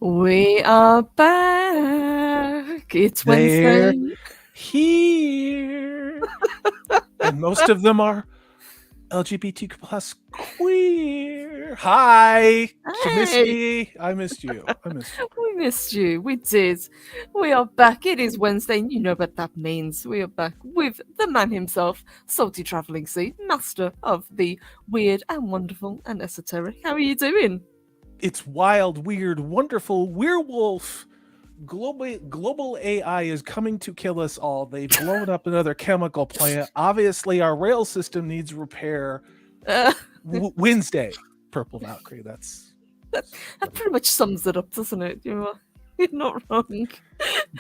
We are back. It's They're Wednesday. here. And most of them are LGBTQ plus queer. Hi. Did you miss me? I missed you. We missed you. We did. We are back. It is Wednesday, and you know what that means. We are back with the man himself, Salty Travelling Sea, master of the weird and wonderful and esoteric. How are you doing? It's wild, weird, wonderful werewolf. Global AI is coming to kill us all. They've blown up another chemical plant. Obviously, our rail system needs repair. Wednesday, Purple Valkyrie. That pretty much sums it up, doesn't it? You're not wrong.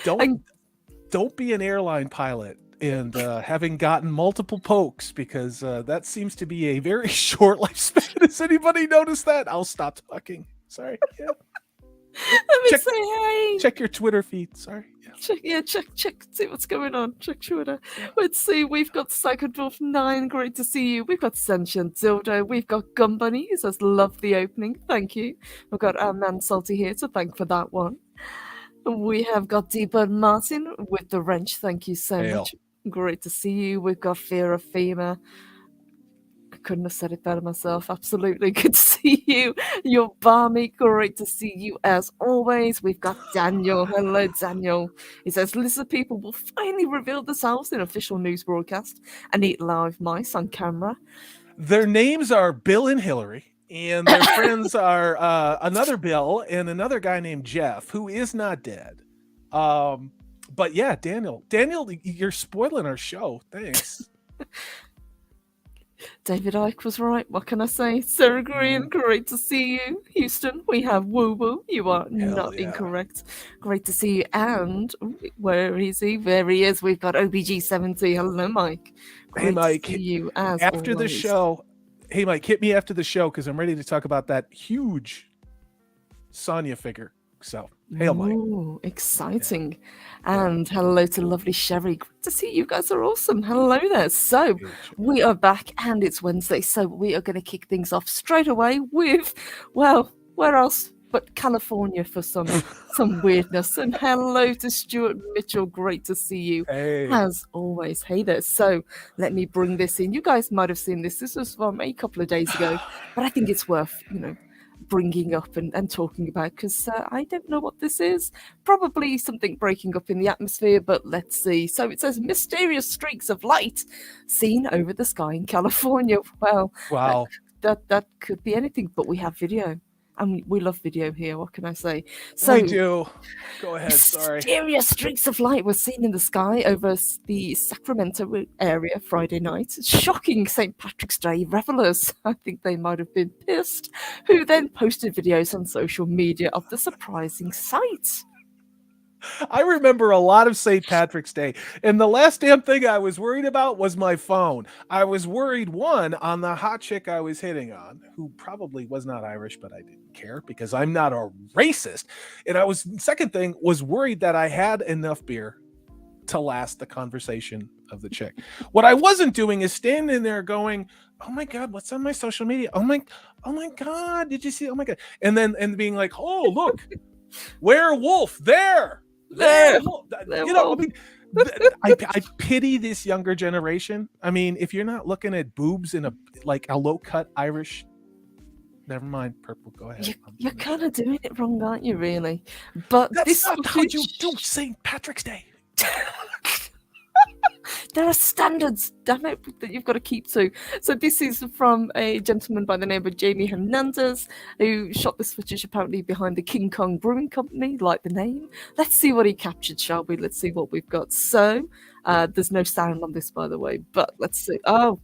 Don't be an airline pilot and having gotten multiple pokes, because that seems to be a very short lifespan. Has anybody noticed that? I'll stop talking. Sorry. Yeah. Let me say hey. Check your Twitter feed. Sorry. Yeah. Check. See what's going on. Check Twitter. Let's see. We've got Psychodolph 9. Great to see you. We've got Sentient Dildo. We've got Gumbunny. He says, love the opening. Thank you. We've got our man Salty here to thank for that one. We have got D-Bird Martin with the wrench. Thank you so much. Great to see you. We've got Fear of Fema. I couldn't have said it better myself. Absolutely. Good to see you. You're balmy. Great to see you as always. We've got Daniel. Hello, Daniel. He says, lizard people will finally reveal themselves in official news broadcast and eat live mice on camera. Their names are Bill and Hillary. And their friends are another Bill and another guy named Jeff, who is not dead. But yeah, Daniel, you're spoiling our show. Thanks. David Icke was right. What can I say? Sarah Green, great to see you. Houston, we have Woo Woo. You are not incorrect. Great to see you. And where is he? There he is. We've got OBG70. Hello, Mike. Great hey, Mike. To see you as after always. The show. Hey, Mike, hit me after the show because I'm ready to talk about that huge Sonya figure. So, hail, Mike. Ooh, exciting. Yeah. And hello to lovely Sherry. Great to see you guys are awesome. Hello there. So, we are back and it's Wednesday. So, we are going to kick things off straight away with, well, where else but California for some weirdness. And hello to Stuart Mitchell. Great to see you. Hey. As always. Hey there. So let me bring this in. You guys might have seen this. This was from a couple of days ago, but I think it's worth, bringing up and talking about because I don't know what this is. Probably something breaking up in the atmosphere, but let's see. So it says mysterious streaks of light seen over the sky in California. Well, wow. That could be anything, but we have video. And we love video here. What can I say? So we do. Go ahead. Sorry. Mysterious streaks of light were seen in the sky over the Sacramento area Friday night. Shocking St. Patrick's Day revelers. I think they might have been pissed. Who then posted videos on social media of the surprising sight. I remember a lot of St. Patrick's Day, and the last damn thing I was worried about was my phone. I was worried, one, on the hot chick I was hitting on, who probably was not Irish, but I didn't care because I'm not a racist. And second thing, was worried that I had enough beer to last the conversation of the chick. What I wasn't doing is standing there going, oh my God, what's on my social media? Oh my God, did you see? Oh my God. And being like, oh, look, werewolf there. I pity this younger generation. I mean, if you're not looking at boobs in a low cut Irish, never mind. Purple, go ahead. You're kind of doing it wrong, aren't you? Really, but That's this not how you do footage. St. Patrick's Day. There are standards, damn it, that you've got to keep to. So this is from a gentleman by the name of Jamie Hernandez, who shot this footage apparently behind the King Kong Brewing Company, like the name. Let's see what he captured, shall we? Let's see what we've got. So, there's no sound on this, by the way, but let's see. Oh,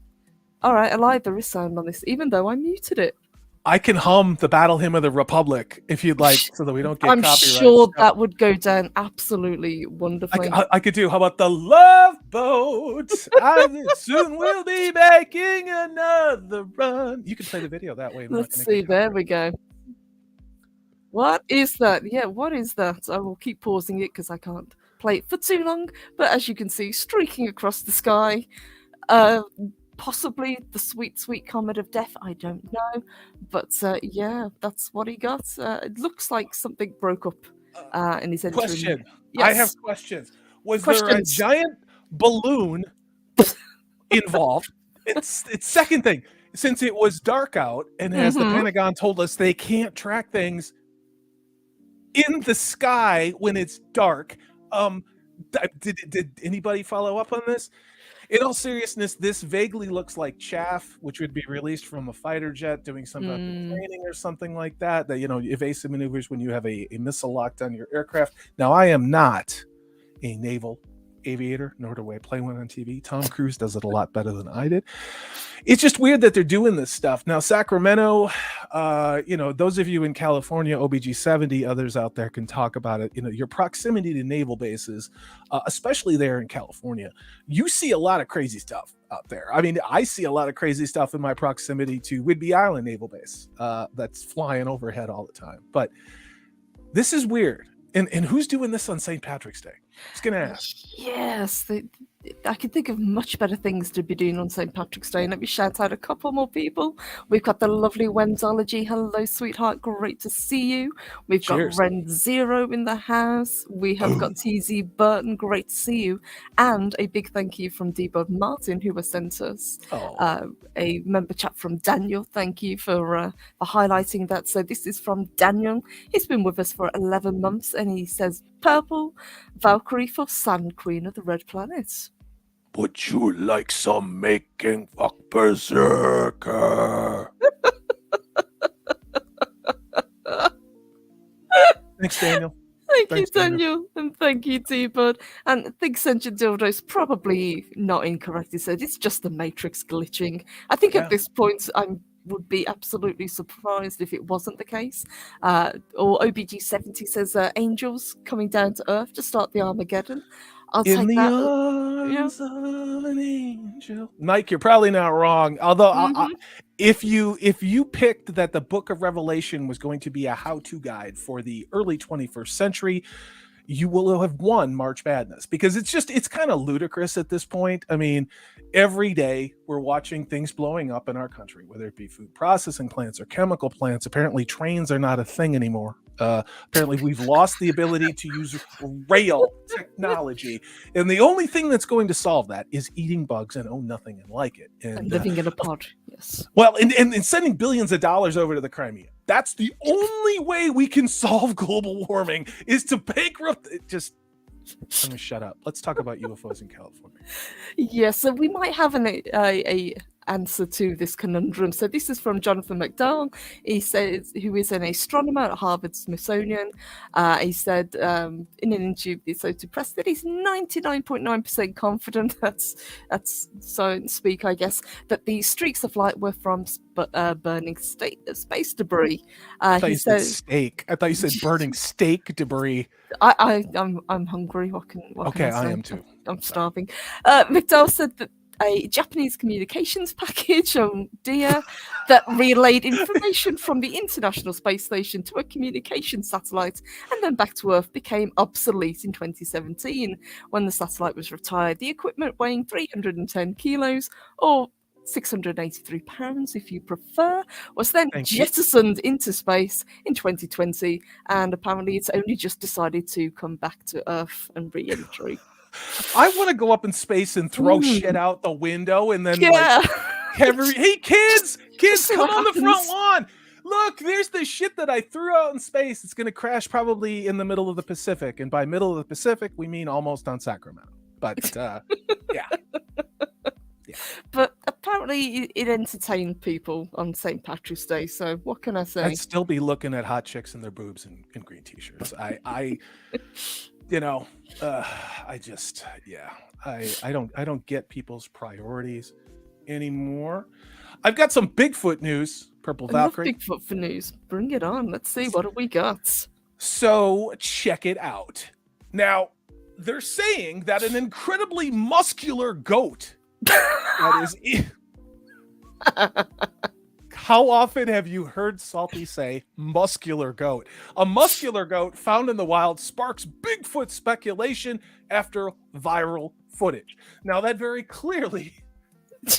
all right, I lied. There is sound on this, even though I muted it. I can hum the Battle Hymn of the Republic if you'd like, so that we don't get I'm copyright. sure that would go down absolutely wonderfully. I could do. How about the Love Boat? I soon will be making another run. You can play the video that way. Let's see. There we go. What is that? Yeah, what is that? I will keep pausing it because I can't play it for too long. But as you can see, streaking across the sky, possibly the sweet, sweet comet of death. I don't know, but yeah, that's what he got. It looks like something broke up in his entry. Question. Yes. I have questions. Was there a giant balloon involved? It's second thing. Since it was dark out, and as the Pentagon told us, they can't track things in the sky when it's dark. Did anybody follow up on this? In all seriousness, this vaguely looks like chaff, which would be released from a fighter jet doing some type of training or something like that. That, evasive maneuvers when you have a missile locked on your aircraft. Now, I am not a naval aviator, nor do I play one on TV. Tom Cruise does it a lot better than I did. It's just weird that they're doing this stuff. Now, Sacramento, those of you in California, OBG 70, others out there can talk about it. Your proximity to naval bases, especially there in California, you see a lot of crazy stuff out there. I mean, I see a lot of crazy stuff in my proximity to Whidbey Island Naval Base that's flying overhead all the time. But this is weird. And who's doing this on St. Patrick's Day? I was going to ask. Yes, I can think of much better things to be doing on St. Patrick's Day. Let me shout out a couple more people. We've got the lovely Wenzology. Hello, sweetheart. Great to see you. We've got Ren Zero in the house. We have got TZ Burton. Great to see you. And a big thank you from D-Bud Martin, who has sent us a member chat from Daniel. Thank you for highlighting that. So this is from Daniel. He's been with us for 11 months, and he says, Purple Valkyrie for Sand Queen of the Red Planet. Would you like some making fuck berserker? Thanks, Daniel. Thank you, Daniel. And thank you, D-Bud. And I think Sentient Dildo is probably not incorrect. He said it's just the Matrix glitching. I think at this point, I would be absolutely surprised if it wasn't the case. Or OBG70 says angels coming down to Earth to start the Armageddon. I'll take that. Arms of an angel. Mike, you're probably not wrong. Although, if you picked that the Book of Revelation was going to be a how-to guide for the early 21st century, you will have won March Madness, because it's kind of ludicrous at this point. I mean, every day we're watching things blowing up in our country, whether it be food processing plants or chemical plants. Apparently, trains are not a thing anymore. Apparently, we've lost the ability to use rail technology, and the only thing that's going to solve that is eating bugs and nothing like it, and living in a pod. Yes. Well, and sending billions of dollars over to the Crimea. That's the only way we can solve global warming, is to bankrupt. Let me shut up. Let's talk about UFOs in California. Yes, so we might have a answer to this conundrum. So this is from Jonathan McDowell. He says, who is an astronomer at Harvard Smithsonian. He said in an interview with the Associated Press that he's 99.9% confident, that's science speak, I guess, that the streaks of light were from burning space debris. I thought you said steak. I thought you said burning steak debris. I'm hungry. What can I say? I am too. I'm starving. McDowell said that a Japanese communications package, that relayed information from the International Space Station to a communication satellite and then back to Earth became obsolete in 2017 when the satellite was retired. The equipment, weighing 310 kilos or 683 pounds if you prefer, was then jettisoned into space in 2020, and apparently it's only just decided to come back to Earth and re-entry. I want to go up in space and throw shit out the window and then Yeah. hey kids, See come what on the front happens. lawn. Look, there's the shit that I threw out in space. It's going to crash probably in the middle of the Pacific. And by middle of the Pacific, we mean almost on Sacramento. But yeah. But apparently it entertained people on St. Patrick's Day. So what can I say? I'd still be looking at hot chicks and their boobs and green t-shirts. I don't get people's priorities anymore. I've got some Bigfoot news, Purple I love Valkyrie. Bigfoot for news. Bring it on. Let's see. What have we got? So check it out. Now, they're saying that an incredibly muscular goat that is... How often have you heard Salty say muscular goat? A muscular goat found in the wild sparks Bigfoot speculation after viral footage. Now, that very clearly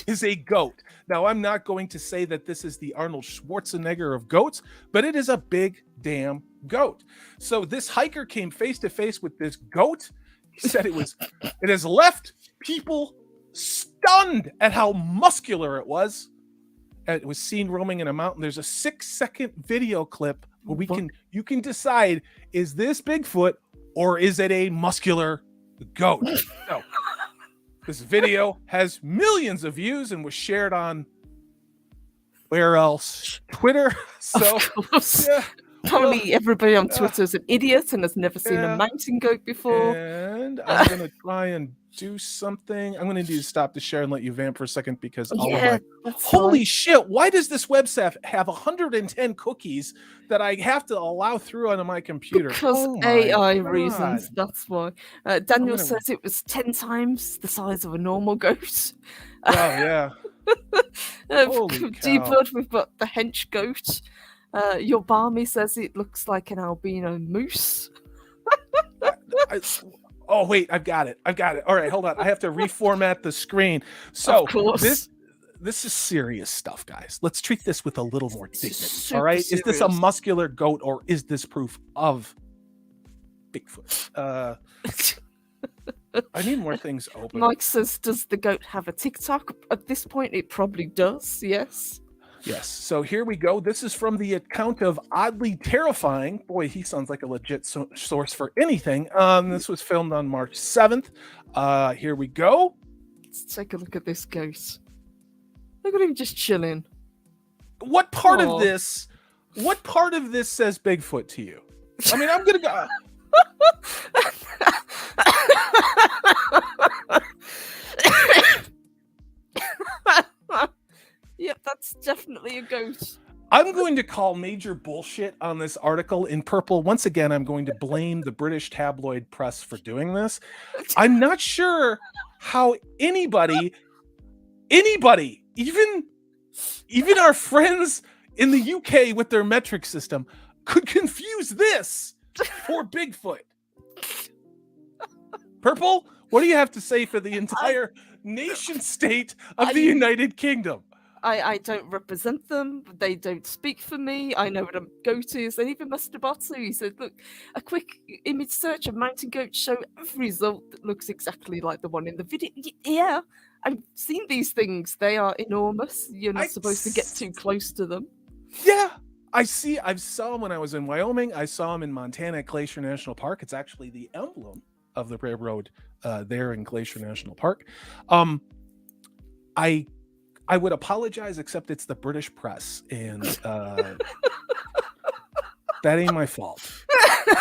is a goat. Now, I'm not going to say that this is the Arnold Schwarzenegger of goats, but it is a big damn goat. So this hiker came face to face with this goat. He said it has left people stunned at how muscular it was. It was seen roaming in a mountain. There's a 6-second video clip where you can decide, is this Bigfoot or is it a muscular goat? No. This video has millions of views and was shared on where else? Twitter. So Of course. yeah. Probably everybody on Twitter is an idiot and has never seen a mountain goat before. And I'm going to try and do something. I'm going to need to stop the share and let you vamp for a second because holy shit, why does this website have 110 cookies that I have to allow through onto my computer? Because AI reasons, that's why. Daniel says it was 10 times the size of a normal goat. Oh, yeah. D-Bud, we've got the hench goat. Your Barmy says it looks like an albino moose. Oh, wait, I've got it. All right, hold on. I have to reformat the screen. So this is serious stuff, guys. Let's treat this with a little more dignity. All right? Serious. Is this a muscular goat or is this proof of Bigfoot? I need more things open. Mike says, does the goat have a TikTok? At this point, it probably does, yes. Yes. So here we go. This is from the account of Oddly Terrifying. Boy, he sounds like a legit source for anything. This was filmed on March 7th. Here we go. Let's take a look at this goat. Look at him just chilling. What part of this says Bigfoot to you? I mean, I'm going to go... Yep, that's definitely a goat. I'm going to call major bullshit on this article in purple. Once again, I'm going to blame the British tabloid press for doing this. I'm not sure how anybody, even our friends in the UK with their metric system, could confuse this for Bigfoot. Purple, what do you have to say for the entire nation state of the United Kingdom? I don't represent them. They don't speak for me. I know what a goat is. And even Mr. Botsu, he said, look, a quick image search of mountain goats show every result that looks exactly like the one in the video. Yeah, I've seen these things. They are enormous. You're not supposed to get too close to them. Yeah, I saw them when I was in Wyoming. I saw them in Montana at Glacier National Park. It's actually the emblem of the railroad there in Glacier National Park. I would apologize, except it's the British press, and that ain't my fault.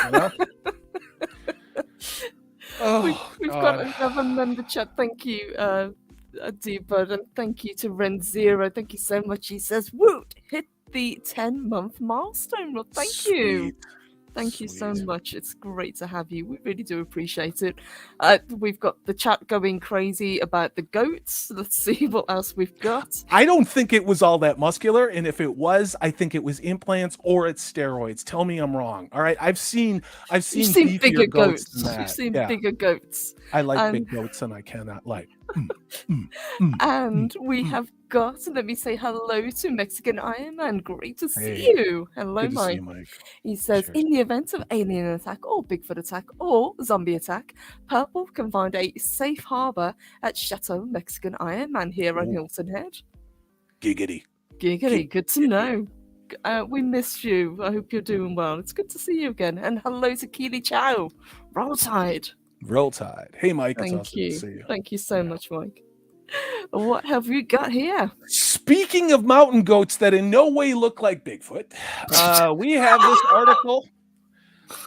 You know? We've got another member chat. Thank you, D-Bud, and thank you to Ren Zero. Thank you so much. He says, "Woot! Hit the 10-month milestone." Well, thank you. Thank you so much. It's great to have you. We really do appreciate it. We've got the chat going crazy about the goats. Let's see what else we've got. I don't think it was all that muscular, and if it was, I think it was implants or it's steroids. Tell me I'm wrong. All right, I've seen bigger goats than that. You've seen bigger goats. I like And big goats, and I cannot like. Mm, mm, mm, And mm, we mm. have got, let me say hello to Mexican Iron Man. Great to see Hey, you. Hello, good to see you, Mike. Mike. He says, Cheers. in the event of alien attack or Bigfoot attack or zombie attack, Purple can find a safe harbor at Chateau Mexican Iron Man here on Ooh. Hilton Head. Giggity. Giggity, good to Giggity. know. We missed you. I hope you're doing well. It's good to see you again. And hello to Keely Chow. Roll Tide. Roll Tide. Hey, Mike. It's Thank awesome to you. see you. Thank you so much, Mike. What have you got here? Speaking of mountain goats that in no way look like Bigfoot, we have this article.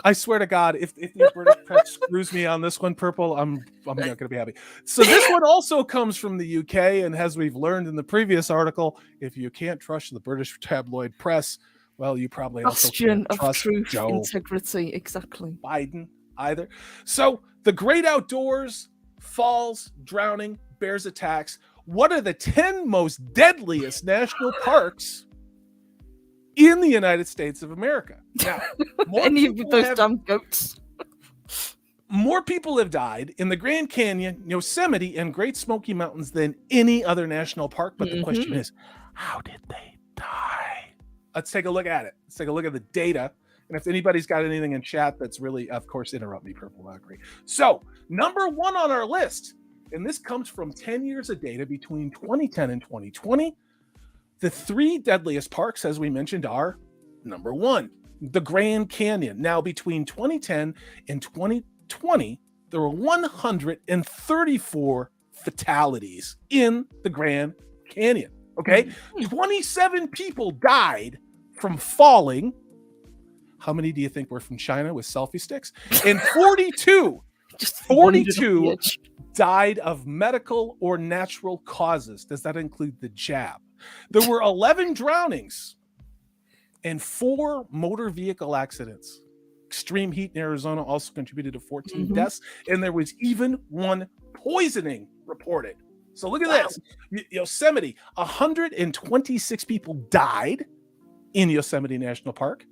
I swear to God, if the British press screws me on this one, Purple, I'm not going to be happy. So this one also comes from the UK, and as we've learned in the previous article, if you can't trust the British tabloid press, well, you probably also Bastion can't of trust truth, Joe integrity, exactly. Biden either. So the great outdoors, falls, drowning, bears attacks. What are the 10 most deadliest national parks in the United States of America? Now, Any of those damn goats. more people have died in the Grand Canyon, Yosemite, and Great Smoky Mountains than any other national park. But the question is, how did they die? Let's take a look at it. Let's take a look at the data. And if anybody's got anything in chat that's really, of course, interrupt me, Purple Valkyrie. So, number one on our list, and this comes from 10 years of data between 2010 and 2020. The 3 deadliest parks, as we mentioned, are number 1, the Grand Canyon. Now, between 2010 and 2020, there were 134 fatalities in the Grand Canyon. Okay? 27 people died from falling. How many do you think were from China with selfie sticks? And 42 died of medical or natural causes. Does that include the jab? There were 11 drownings and 4 motor vehicle accidents. Extreme heat in Arizona also contributed to 14 deaths, and there was even 1 poisoning reported. So look at this. Yosemite, 126 people died in Yosemite National Park.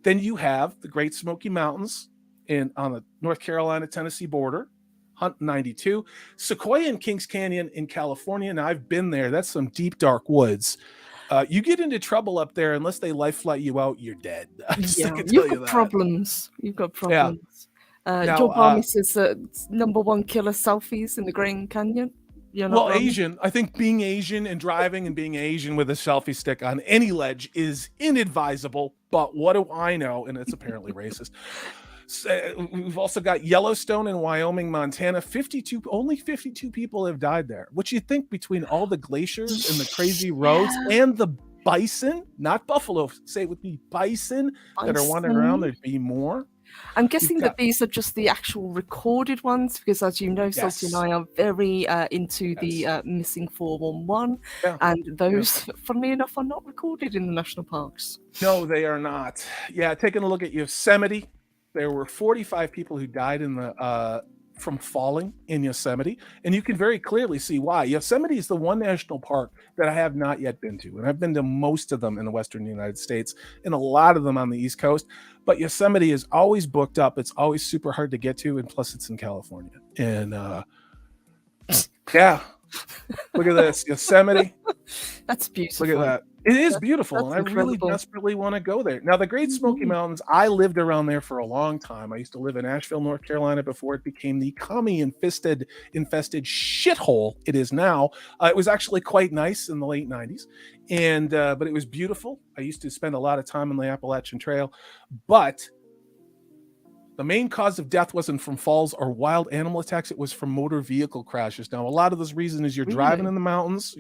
Then you have the Great Smoky Mountains on the North Carolina-Tennessee border, 92. Sequoia and Kings Canyon in California. Now, I've been there. That's some deep, dark woods. You get into trouble up there, unless they life flight you out, you're dead. You've got problems. You've got problems. Now, Joe Barney says number 1 killer selfies in the Grand Canyon. Well, Asian. I think being Asian and driving and being Asian with a selfie stick on any ledge is inadvisable. But what do I know? And it's apparently racist. So we've also got Yellowstone in Wyoming, Montana. Only 52 people have died there. What you think between all the glaciers and the crazy roads and the bison, not buffalo, say it with me, bison that are wandering around, there'd be more. I'm guessing that these are just the actual recorded ones, because as you know, Salty and I are very into the missing 411, and those, funnily enough, are not recorded in the national parks. No, they are not. Yeah, taking a look at Yosemite, there were 45 people who died from falling in Yosemite, and you can very clearly see why. Yosemite is the one national park that I have not yet been to, and I've been to most of them in the Western United States and a lot of them on the East Coast, but Yosemite is always booked up. It's always super hard to get to, and plus it's in California. And look at this, Yosemite. That's beautiful. Look at that. It is beautiful, and I really desperately want to go there. Now, the Great Smoky Mountains, I lived around there for a long time. I used to live in Asheville, North Carolina, before it became the commie-infested shithole it is now. It was actually quite nice in the late 90s, but it was beautiful. I used to spend a lot of time on the Appalachian Trail, but the main cause of death wasn't from falls or wild animal attacks. It was from motor vehicle crashes. Now, a lot of this reason is you're driving in the mountains.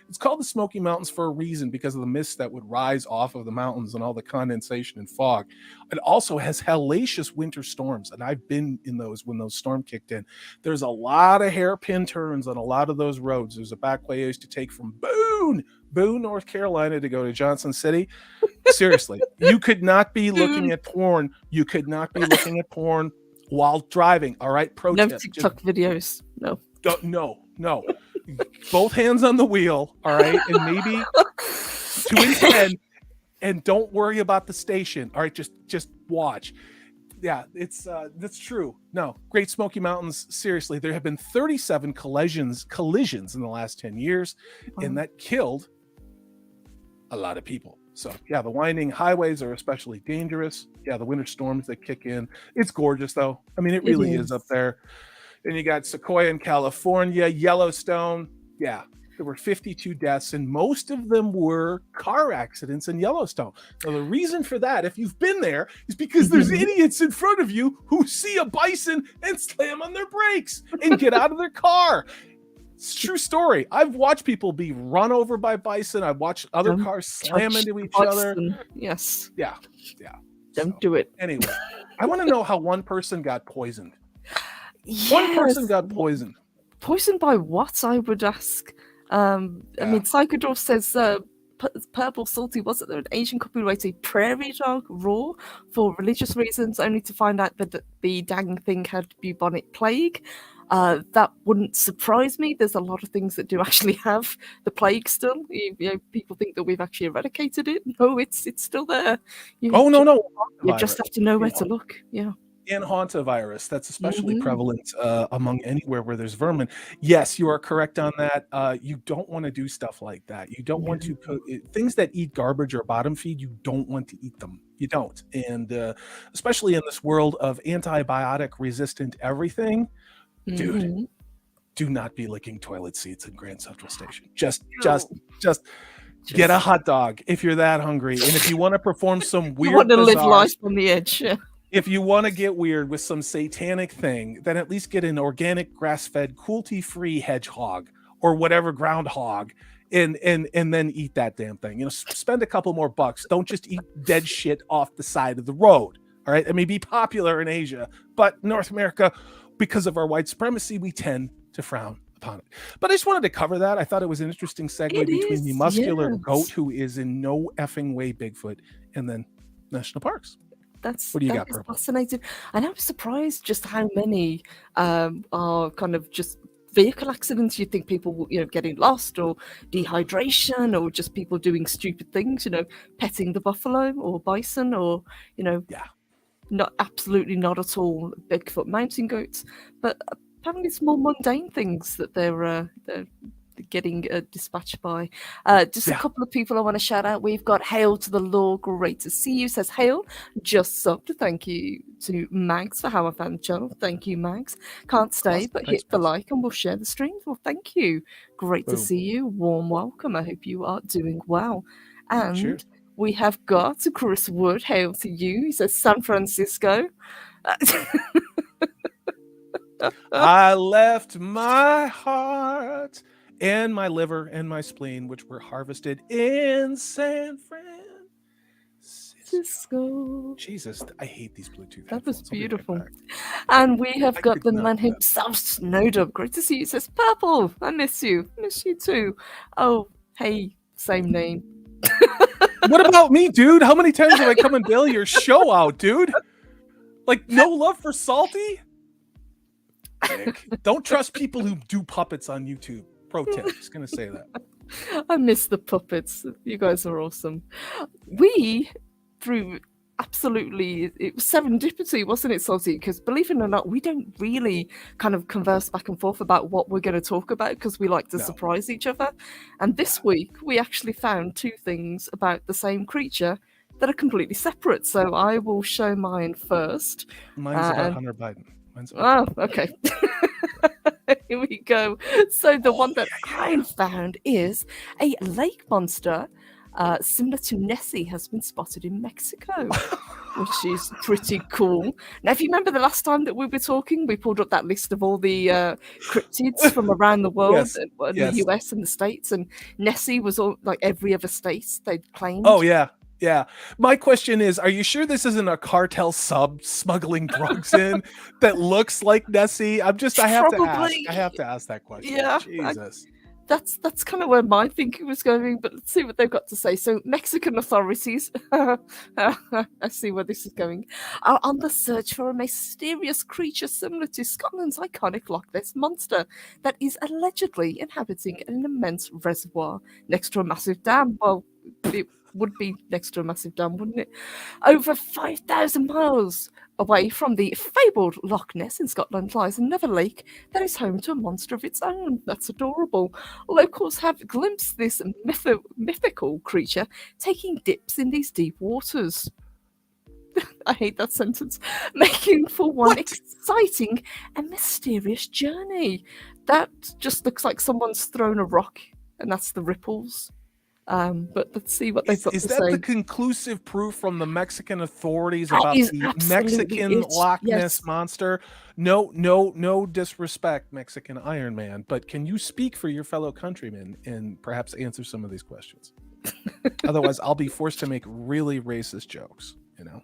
It's called the Smoky Mountains for a reason, because of the mist that would rise off of the mountains and all the condensation and fog. It also has hellacious winter storms, and I've been in those when those storms kicked in. There's a lot of hairpin turns on a lot of those roads. There's a back way I used to take from Boone, North Carolina, to go to Johnson City. Seriously, you could not be looking at porn. You could not be looking at porn while driving. All right, pro tip. No TikTok videos. No. No. Both hands on the wheel. All right, and maybe 2 and 10, and don't worry about the station. All right, just watch. Yeah, it's that's true. No, Great Smoky Mountains. Seriously, there have been 37 collisions in the last 10 years, and Wow. that killed a lot of people. So yeah, the winding highways are especially dangerous. Yeah, the winter storms that kick in. It's gorgeous though. I mean, it It really is up is. there. And you got Sequoia in California, Yellowstone. Yeah, there were 52 deaths, and most of them were car accidents in Yellowstone. Now, the reason for that, if you've been there, is because there's Mhm. idiots in front of you who see a bison and slam on their brakes and get out of their car. It's a true story. I've watched people be run over by bison. I've watched other Don't cars slam touch into the each other. bison. Yes. Yeah, yeah. Don't So, do it. anyway, I want to know how one person got poisoned. One person Yes. got poisoned. Poisoned by what, I would ask? I Yeah. mean, Psychodorf says purple salty, wasn't there an Asian couple who ate a prairie dog raw for religious reasons, only to find out that the dang thing had bubonic plague? That wouldn't surprise me. There's a lot of things that do actually have the plague still. You know, people think that we've actually eradicated it. No, it's still there. Oh, no. You just have to know where to look. Yeah. Hantavirus, that's especially Mhm. prevalent among anywhere where there's vermin. Yes, you are correct on that. You don't want to do stuff like that. You don't want to things that eat garbage or bottom feed. You don't want to eat them. You don't. And especially in this world of antibiotic resistant everything, dude, Mhm. do not be licking toilet seats in Grand Central Station. Just Just get a hot dog if you're that hungry, and if you want to perform some you weird, want to live bizarre, life on the edge. Yeah. if you want to get weird with some satanic thing, then at least get an organic, grass-fed, cruelty-free hedgehog or whatever groundhog, and then eat that damn thing. You know, spend a couple more bucks. Don't just eat dead shit off the side of the road. All right, it may be popular in Asia, but North America, because of our white supremacy, we tend to frown upon it. But I just wanted to cover that. I thought it was an interesting segue It between the is, muscular yes. goat, who is in no effing way Bigfoot, and then national parks. What do you got, That is Purple? fascinating. And I was surprised just how many are kind of just vehicle accidents. You'd think people, getting lost or dehydration or just people doing stupid things, petting the buffalo or bison or, Yeah. absolutely not at all Bigfoot mountain goats. But apparently it's more mundane things that they're getting dispatched by. Just a couple of people I want to shout out. We've got Hail to the Law, great to see you, says Hail. Just subbed. Thank you to Mags for how I found the channel. Thank you, Mags. Can't stay, Awesome. but Thanks, hit the Mags. like and we'll share the stream. Well, thank you. Great to Boom. see you. Warm welcome. I hope you are doing well. And Cheers. we have got Chris Wood. Hail to you. He says San Francisco. I left my heart and my liver and my spleen, which were harvested in San Francisco. Jesus, I hate these Bluetooth That was headphones. I'll be right beautiful. back. And we have I got could the not man do that. himself, Snowdub. Great to see you. It says Purple. I miss you. Miss you too. Oh, hey, same name. What about me, dude? How many times have I come and bail your show out, dude? Like, no love for Salty? Nick, don't trust people who do puppets on YouTube. Pro tip. Just gonna say that. I miss the puppets. You guys are awesome. We, through absolutely, it was serendipity, wasn't it, Salty? Because believe it or not, we don't really kind of converse back and forth about what we're going to talk about because we like to surprise each other. And this week, we actually found two things about the same creature that are completely separate. So I will show mine first. Mine's about Hunter Biden. Oh, okay. Here we go. So the one that I found is a lake monster similar to Nessie has been spotted in Mexico, which is pretty cool. Now, if you remember the last time that we were talking, we pulled up that list of all the cryptids from around the world, the US and the States, and Nessie was all like every other state they'd claimed. Oh, yeah. Yeah. My question is, are you sure this isn't a cartel sub smuggling drugs in that looks like Nessie? I have to ask that question. Yeah. Jesus. That's kind of where my thinking was going, but let's see what they've got to say. So Mexican authorities, I see where this is going, are on the search for a mysterious creature similar to Scotland's iconic Loch Ness monster that is allegedly inhabiting an immense reservoir next to a massive dam. Well, it would be next to a massive dam, wouldn't it? Over 5,000 miles Away from the fabled Loch Ness in Scotland lies another lake that is home to a monster of its own. That's adorable. Locals have glimpsed this mythical creature taking dips in these deep waters. I hate that sentence. Making for one What? exciting and mysterious journey. That just looks like someone's thrown a rock, and that's the ripples. But let's see what they've got Is to that say. the conclusive proof from the Mexican authorities That about is the absolutely Mexican it. Loch Ness Yes. monster? No disrespect, Mexican Iron Man, but can you speak for your fellow countrymen and perhaps answer some of these questions? Otherwise, I'll be forced to make really racist jokes, you know?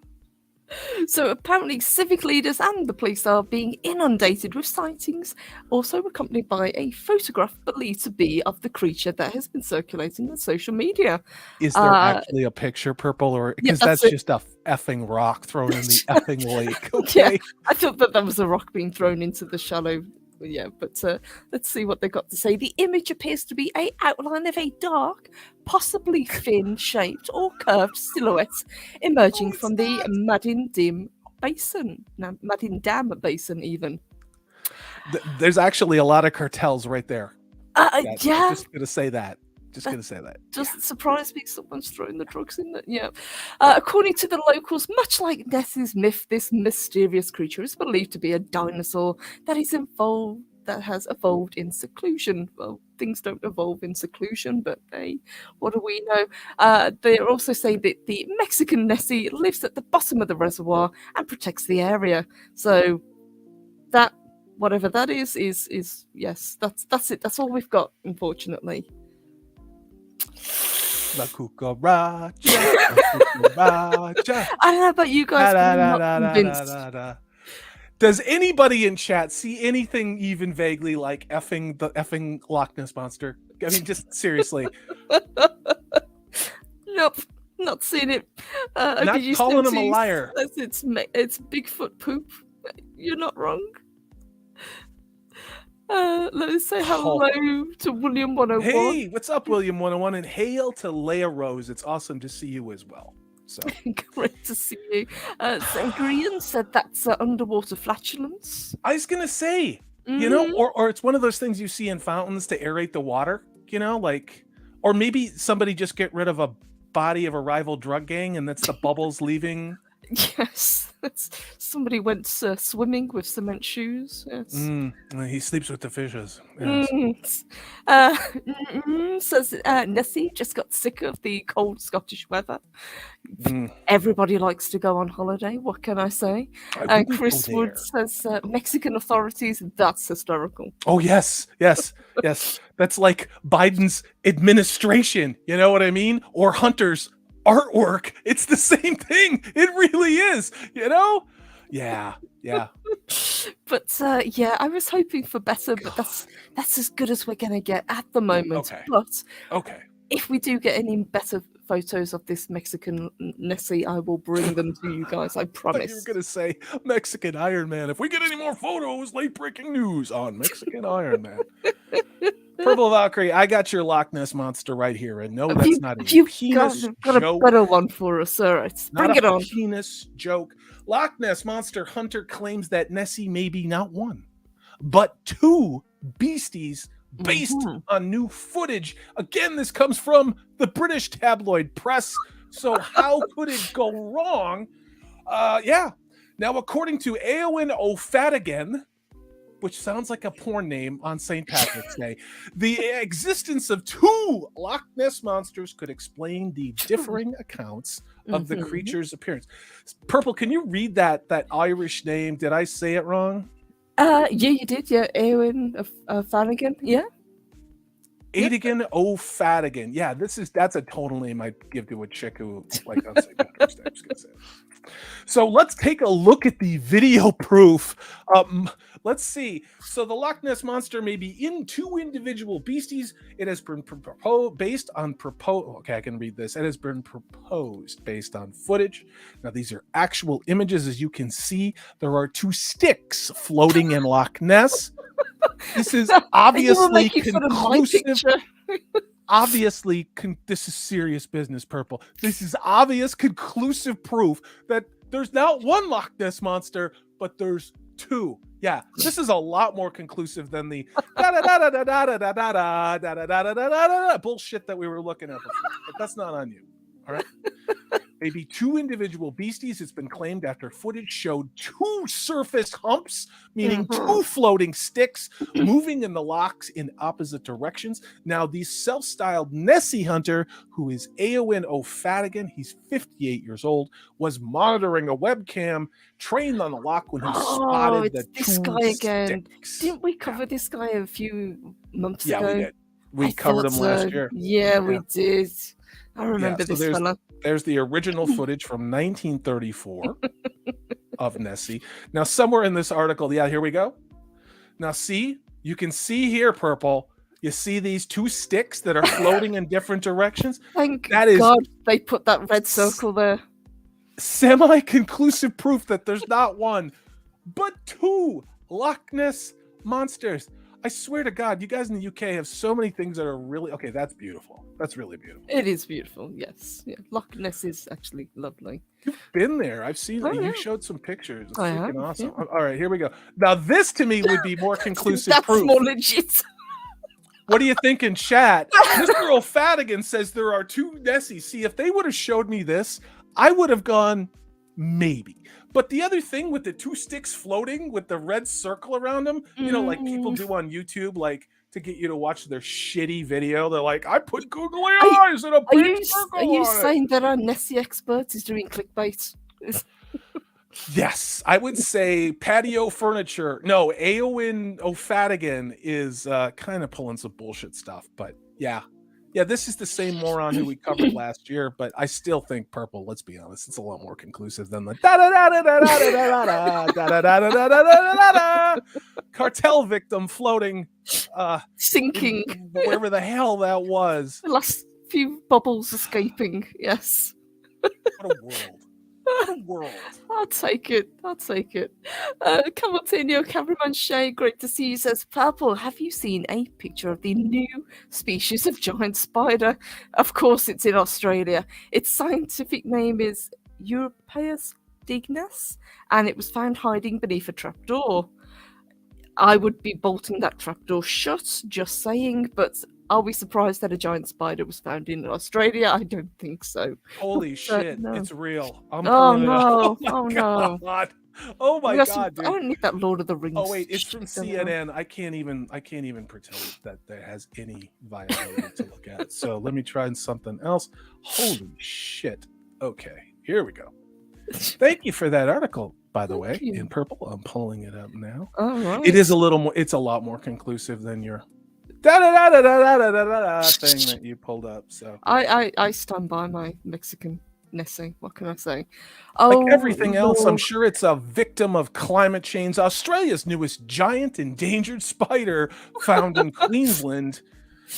So apparently civic leaders and the police are being inundated with sightings, also accompanied by a photograph believed to be of the creature that has been circulating on social media. Is there actually a picture, Purple, or because that's that's it. just a effing rock thrown in the effing lake? Okay. Yeah, I thought that was a rock being thrown into the shallow. Yeah, but let's see what they got to say. The image appears to be an outline of a dark, possibly fin-shaped or curved silhouette emerging from the Madin Dam Basin, even. There's actually a lot of cartels right there. Yeah. Just gonna say that. Doesn't surprise me. Someone's throwing the drugs in it. Yeah. According to the locals, much like Ness's myth, this mysterious creature is believed to be a dinosaur that has evolved in seclusion. Well, things don't evolve in seclusion, but hey, what do we know? They're also saying that the Mexican Nessie lives at the bottom of the reservoir and protects the area. So that, whatever that is yes, that's it. That's all we've got, unfortunately. La cucaracha, la cucaracha. I don't know about you guys, but I'm not convinced. Does anybody in chat see anything even vaguely like effing Loch Ness monster? I mean, just seriously. Nope, not seen it. Not calling him a liar. It's Bigfoot poop. You're not wrong. Let's say hello to William 101. Hey, what's up, William 101? And hail to Leia Rose. It's awesome to see you as well. So great to see you. Sangrian said that's underwater flatulence. I was gonna say, you know, or it's one of those things you see in fountains to aerate the water, you know, like, or maybe somebody just get rid of a body of a rival drug gang and that's the bubbles leaving. Yes, somebody went swimming with cement shoes. Yes. He sleeps with the fishes. Yes. Says Nessie just got sick of the cold Scottish weather. Everybody likes to go on holiday. What can I say? And Chris Wood says Mexican authorities. That's hysterical. Oh yes. That's like Biden's administration. You know what I mean? Or Hunter's artwork. It's the same thing. It really is, you know? Yeah. But I was hoping for better, but that's as good as we're gonna get at the moment. Okay. If we do get any better photos of this Mexican Nessie, I will bring them to you guys. I promise. You were gonna say Mexican Iron Man. If we get any more photos, late breaking news on Mexican Iron Man. Purple Valkyrie, I got your Loch Ness monster right here, and no, that's not a penis got joke. A better one for us, sir. Bring it on. Penis joke. Loch Ness monster hunter claims that Nessie may be not one, but two beasties based on new footage. Again, this comes from the British tabloid press. So how could it go wrong? Now, according to Eowyn O'Fadigan, which sounds like a porn name on St. Patrick's Day, the existence of two Loch Ness monsters could explain the differing accounts of the creature's appearance. Purple, can you read that Irish name? Did I say it wrong? Yeah, you did. Yeah, Eowyn O'Fadigan. Yeah. Adigan O'Fadigan. Yeah, that's a total name I'd give to a chick who like on St. Patrick's Day. I'm just gonna say. So let's take a look at the video proof. Let's see. So the Loch Ness monster may be in two individual beasties. It has been based on Okay, I can read this. It has been proposed based on footage. Now these are actual images, as you can see. There are two sticks floating in Loch Ness. This is obviously conclusive. This is serious business, Purple. This is obvious, conclusive proof that There's not one Loch Ness monster, but there's two. Yeah, this is a lot more conclusive than the bullshit that we were looking at before. But that's not on you. All right. Maybe two individual beasties. It's been claimed after footage showed two surface humps, meaning two floating sticks moving in the lochs in opposite directions. Now, the self-styled Nessie hunter, who is Eowyn O'Fadigan, he's 58 years old, was monitoring a webcam trained on the loch when he spotted the this two guy again. sticks. Didn't we cover this guy a few months Yeah, ago? we did. We covered him last year. Yeah, we did. I remember this fella. There's the original footage from 1934 of Nessie. Now, somewhere in this article, here we go. Now, see, you can see here, Purple. You see these two sticks that are floating in different directions? Thank God they put that red circle there. Semi-conclusive proof that there's not one, but two Loch Ness monsters. I swear to God, you guys in the UK have so many things that are really... Okay, that's beautiful. That's really beautiful. It is beautiful, yes. Yeah, Loch Ness is actually lovely. You've been there. I've seen it. Yeah. You showed some pictures. It's I freaking have, awesome. yeah. All right, here we go. Now, this to me would be more conclusive That's proof. more legit. What do you think in chat? Mr. O'Fadigan says there are two Nessies. See, if they would have showed me this, I would have gone, maybe. But the other thing with the two sticks floating with the red circle around them, you know, like people do on YouTube, like to get you to watch their shitty video. They're like, I put googly eyes in a big circle. Are you saying that our Nessie expert is doing clickbait? Yes, I would say patio furniture. No, Eowyn O'Fadigan is kind of pulling some bullshit stuff, but yeah, this is the same moron who we covered last year, but I still think Purple, let's be honest, it's a lot more conclusive than the cartel victim floating, sinking, wherever the hell that was. The last few bubbles escaping, yes. What a world. What a world. I'll take it. Continue. Cameraman Shay, great to see you, says, Purple, have you seen a picture of the new species of giant spider? Of course, it's in Australia. Its scientific name is Europaeus dignus, and it was found hiding beneath a trapdoor. I would be bolting that trapdoor shut, just saying, but are we surprised that a giant spider was found in Australia? I don't think so. Holy shit, no. It's real. Oh no. God. Oh my God, dude. I don't need that Lord of the Rings. Oh wait, it's from CNN. I can't even pretend that has any viability to look at. So let me try something else. Holy shit. Okay, here we go. Thank you for that article, by the way, in Purple. I'm pulling it up now. All right. It is a little more, it's a lot more conclusive than your thing that you pulled up. So I stand by my Mexican Nessie. What can I say? Like everything else, I'm sure it's a victim of climate change. Australia's newest giant endangered spider found in Queensland.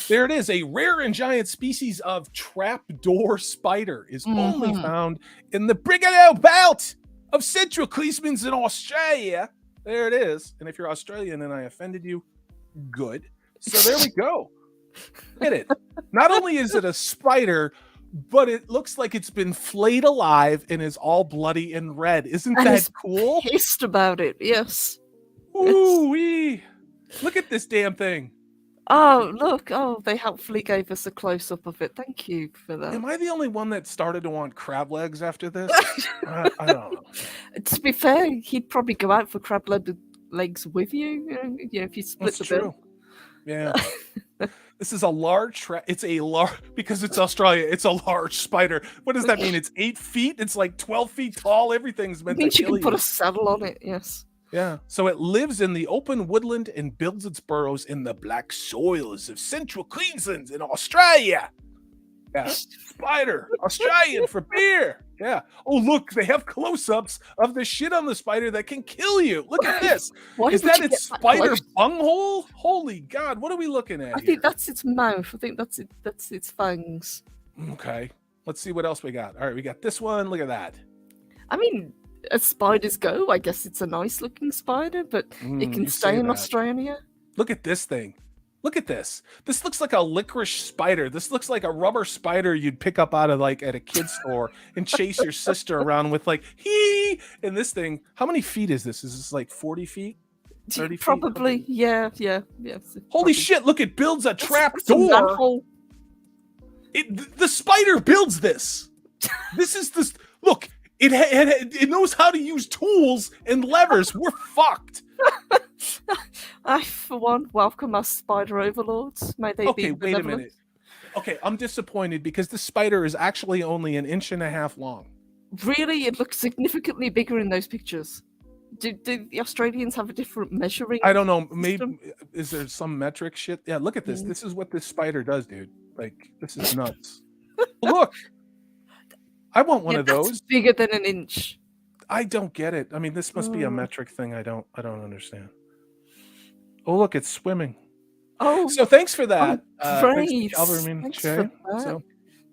There it is. A rare and giant species of trapdoor spider is only found in the Brigalow Belt of Central Queensland in Australia. There it is. And if you're Australian and I offended you, good. So there we go. Hit it. Not only is it a spider, but it looks like it's been flayed alive and is all bloody and red. Isn't that cool? Pissed about it, yes. Ooh-wee. Look at this damn thing. Oh, look. Oh, they helpfully gave us a close-up of it. Thank you for that. Am I the only one that started to want crab legs after this? I don't know. To be fair, he'd probably go out for crab legs with you, if you split That's the true. bill. Yeah. This is a large because it's Australia, it's a large spider. What does that mean? It's 8 feet? It's like 12 feet tall. Everything's meant to kill you. You can put a saddle on it, yes. Yeah. So it lives in the open woodland and builds its burrows in the black soils of central Queensland in Australia. Yeah. Spider. Australian for beer. Yeah. Oh, look, they have close-ups of the shit on the spider that can kill you. Look at this. Is that its spider bunghole? Holy God, what are we looking at? I think that's its mouth. I think that's it. That's its fangs. Okay. Let's see what else we got. All right, we got this one. Look at that. I mean, as spiders go, I guess it's a nice-looking spider, but it can stay in Australia. Look at this thing. Look at this. This looks like a licorice spider. This looks like a rubber spider you'd pick up out of like at a kid's store and chase your sister around with like, hee. And this thing, how many feet is this? Is this like 40 feet? 30 feet? Probably, yeah. Holy shit, look, it builds a trap door. The spider builds this. This is this. Look, it knows how to use tools and levers. We're fucked. I, for one, welcome our spider overlords. May they be benevolent. Wait a minute. Okay, I'm disappointed because this spider is actually only 1.5 inches long. Really? It looks significantly bigger in those pictures. Do the Australians have a different measuring? I don't know. system? Maybe is there some metric shit? Yeah, look at this. This is what this spider does, dude. Like, this is nuts. Look, I want one of those. That's bigger than 1 inch. I don't get it. I mean, this must be a metric thing. I don't understand. Oh, look, it's swimming. Oh, so thanks for that. Great. Thanks for that.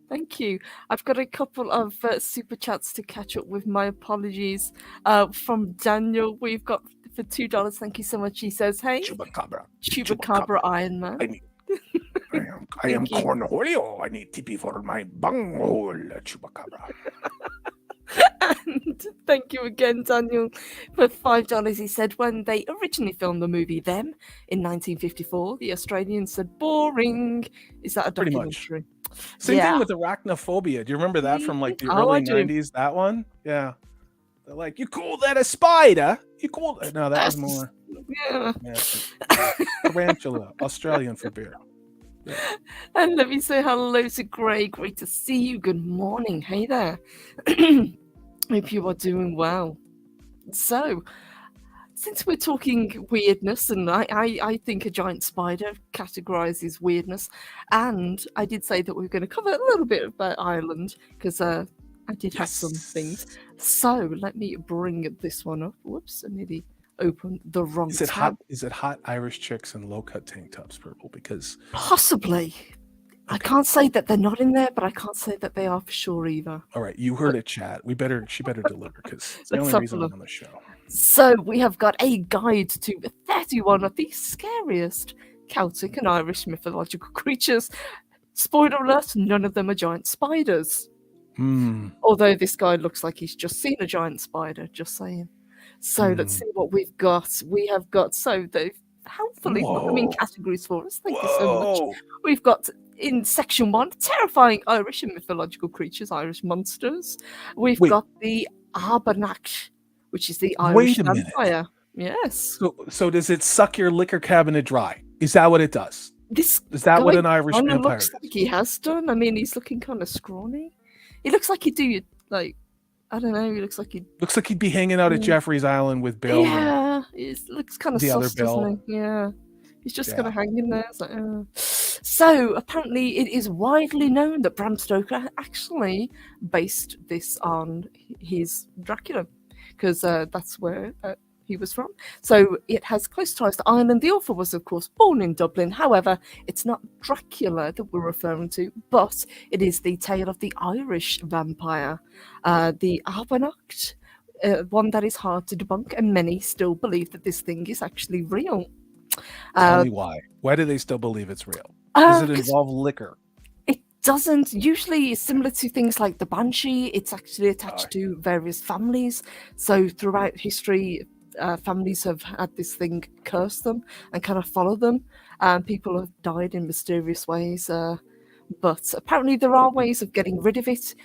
Thank you. I've got a couple of super chats to catch up with. My apologies. From Daniel, we've got for $2. Thank you so much. He says, "Hey, Chupacabra Iron Man. I am Cornholio. I need TP for my bunghole, Chupacabra." And thank you again, Daniel, for $5. He said, when they originally filmed the movie Them in 1954, the Australians said, boring. Is that a documentary? Same thing with Arachnophobia. Do you remember that from like the early 90s? That one? Yeah. They're like, you call that a spider? You call it? No, that was more. Yeah. Tarantula, Australian for beer. Yeah. And let me say hello to Gray. Great to see you. Good morning. Hey there. Hope you are doing well. So, since we're talking weirdness, and I think a giant spider categorizes weirdness, and I did say that we were going to cover a little bit about Ireland, because I did have some things. So, let me bring this one up. Whoops, I nearly opened the wrong tab. Is it hot Irish chicks in low-cut tank tops, Purple? Because possibly. I can't say that they're not in there, but I can't say that they are for sure either. All right, you heard it, chat. She better deliver, because it's the only reason I'm on the show. So we have got a guide to 31 of the scariest Celtic and Irish mythological creatures. Spoiler alert, none of them are giant spiders. Although this guy looks like he's just seen a giant spider, just saying. So let's see what we've got. We have got, so they've helpfully put them in categories for us. Thank you so much. We've got in section 1, terrifying Irish and mythological creatures, Irish monsters. We've got the Abernach, which is the Irish vampire. Yes. So does it suck your liquor cabinet dry? Is that what it does? Is that what an Irish vampire looks like he has done. I mean, he's looking kind of scrawny. He looks like he'd do, like, I don't know. He looks like he'd be hanging out at Jeffrey's Island with Bill. Yeah, he looks kind of sus, doesn't he? Yeah, he's just kind of hanging there. It's like, So apparently, it is widely known that Bram Stoker actually based this on his Dracula, because that's where he was from. So it has close ties to Ireland. The author was, of course, born in Dublin. However, it's not Dracula that we're referring to, but it is the tale of the Irish vampire, the Abernach, one that is hard to debunk, and many still believe that this thing is actually real. Tell me why. Why do they still believe it's real? Does it involve liquor? It doesn't. Usually it's similar to things like the Banshee. It's actually attached to various families. So throughout history, families have had this thing curse them and kind of follow them. People have died in mysterious ways. But apparently there are ways of getting rid of it.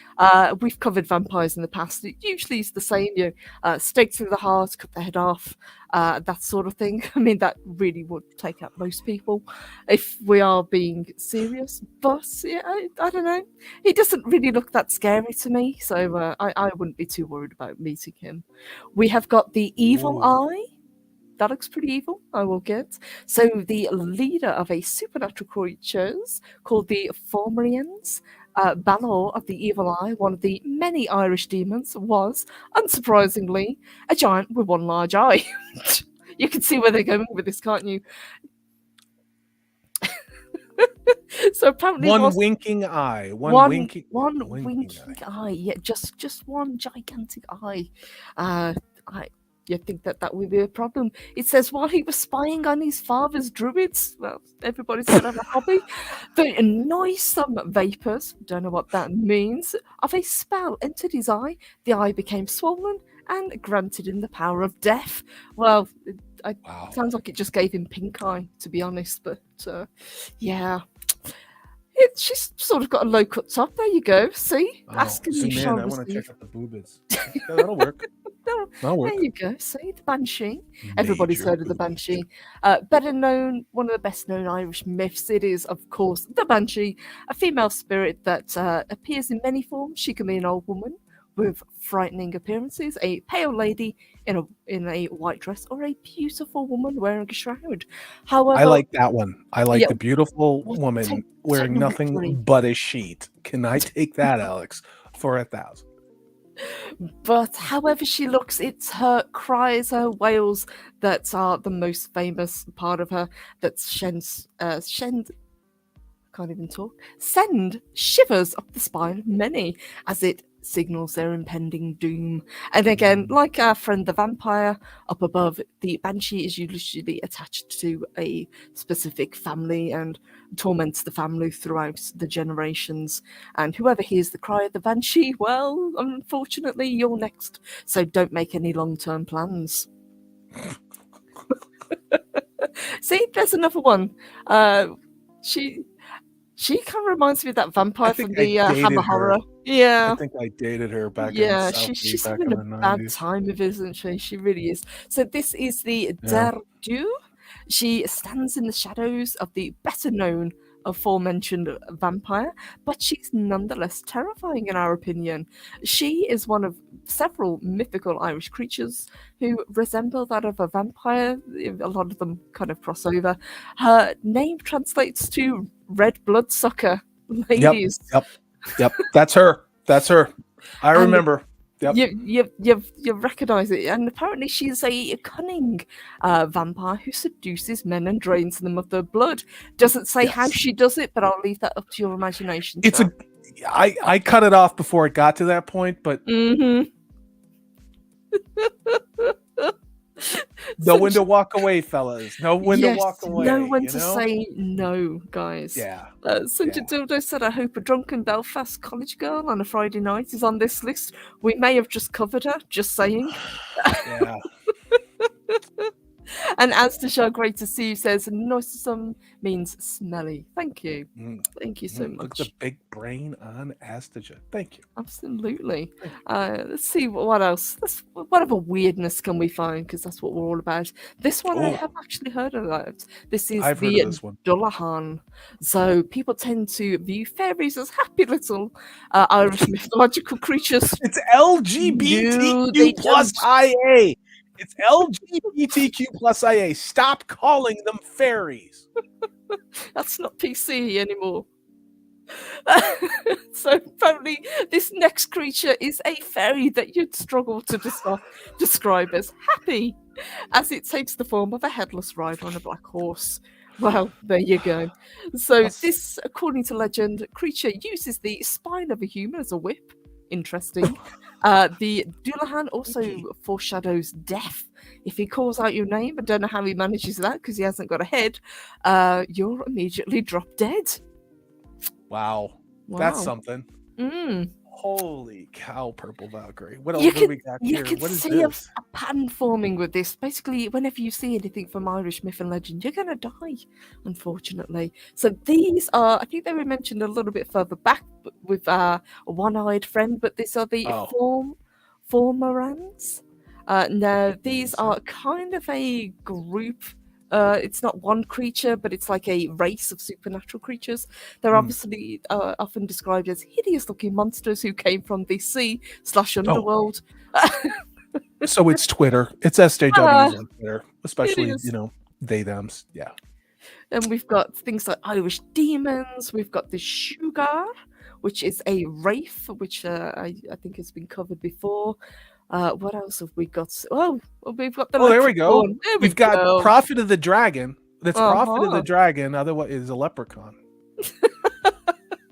We've covered vampires in the past. It usually is the same, stake through the heart, cut the head off, that sort of thing. I mean, that really would take out most people if we are being serious. But yeah, I don't know. He doesn't really look that scary to me, so I wouldn't be too worried about meeting him. We have got the Evil Eye. That looks pretty evil, I will get. So the leader of a supernatural creatures called the Fomorians, Balor of the Evil Eye, one of the many Irish demons, was, unsurprisingly, a giant with one large eye. You can see where they're going with this, can't you? So apparently one winking eye. One winking eye. Yeah, just one gigantic eye. You'd think that that would be a problem. It says while he was spying on his father's druids, well, everybody's got to have a hobby, the noisome vapours, don't know what that means, of a spell entered his eye. The eye became swollen and granted him the power of death. Well, it Wow. sounds like it just gave him pink eye, to be honest, but yeah. She's sort of got a low cut top. There you go. See? Oh, Ask and you zoom in. shall I want to receive. check out the boobies. Yeah, that'll work. That'll work. There you go. See? The Banshee. Everybody's heard of the Banshee. Better known, one of the best known Irish myths. It is, of course, the Banshee, a female spirit that appears in many forms. She can be an old woman with frightening appearances, a pale lady in a white dress, or a beautiful woman wearing a shroud. However, I like that one. I like Yeah. the beautiful Well, woman take wearing number nothing 3. but a sheet. Can I take that, Alex, for 1,000? But however she looks, it's her cries, her wails that are the most famous part of her. That can't even talk. Send shivers up the spine of many as it signals their impending doom. And again, like our friend the vampire up above, the banshee is usually attached to a specific family and torments the family throughout the generations. And whoever hears the cry of the banshee, well, unfortunately, you're next. So don't make any long-term plans. See, there's another one. She kind of reminds me of that vampire from the Hammer Horror. Yeah. I think I dated her back Yeah, in South she's back having in a the bad 90s. time of it, isn't she? She really is. So this is the Yeah. Derdu. She stands in the shadows of the better known aforementioned vampire, but she's nonetheless terrifying in our opinion. She is one of several mythical Irish creatures who resemble that of a vampire. A lot of them kind of cross over. Her name translates to red bloodsucker. Ladies. Yep. That's her. I And remember. Yep. You recognise it, and apparently she's a cunning vampire who seduces men and drains them of their blood. Doesn't say how Yes. she does it, but I'll leave that up to your imagination. It's I cut it off before it got to that point, but Mm-hmm. know when to walk away, fellas. Know when to walk away. Know when to say no, guys. Yeah. Sunja Dildo said, I hope a drunken Belfast college girl on a Friday night is on this list. We may have just covered her, just saying. Yeah. And Astasha, great to see you, says, noisome means smelly. Thank you. Thank you so much. Look at the big brain on Astaja. Thank you. Absolutely. Let's see what else. What other weirdness can we find? Because that's what we're all about. This one I have actually heard about. This is I've heard of this one. Dullahan. So people tend to view fairies as happy little Irish mythological creatures. It's LGBTQ plus IA. It's LGBTQ plus IA. Stop calling them fairies. That's not PC anymore. So apparently this next creature is a fairy that you'd struggle to describe as happy, as it takes the form of a headless rider on a black horse. Well, there you go. So this, according to legend, creature uses the spine of a human as a whip. Interesting. The Dullahan also foreshadows death. If he calls out your name, I don't know how he manages that because he hasn't got a head, you're immediately drop dead. Wow. That's something. Mm. Holy cow, Purple Valkyrie. What else have we got here? You can What is see a this? pattern forming with this. Basically, whenever you see anything from Irish myth and legend, you're going to die, unfortunately. So these are, I think they were mentioned a little bit further back with a one-eyed friend, but these are the Formorans. Now, these are kind of a group. It's not one creature, but it's like a race of supernatural creatures. They're obviously often described as hideous-looking monsters who came from the sea/underworld. So it's Twitter. It's SJWs on Twitter, especially, they, thems. Yeah. And we've got things like Irish demons. We've got the Shugar, which is a wraith, which I think has been covered before. What else have we got? Oh, we've got the. Oh, there we go. We've got Prophet of the Dragon. That's Prophet of the Dragon. Otherwise, is a leprechaun.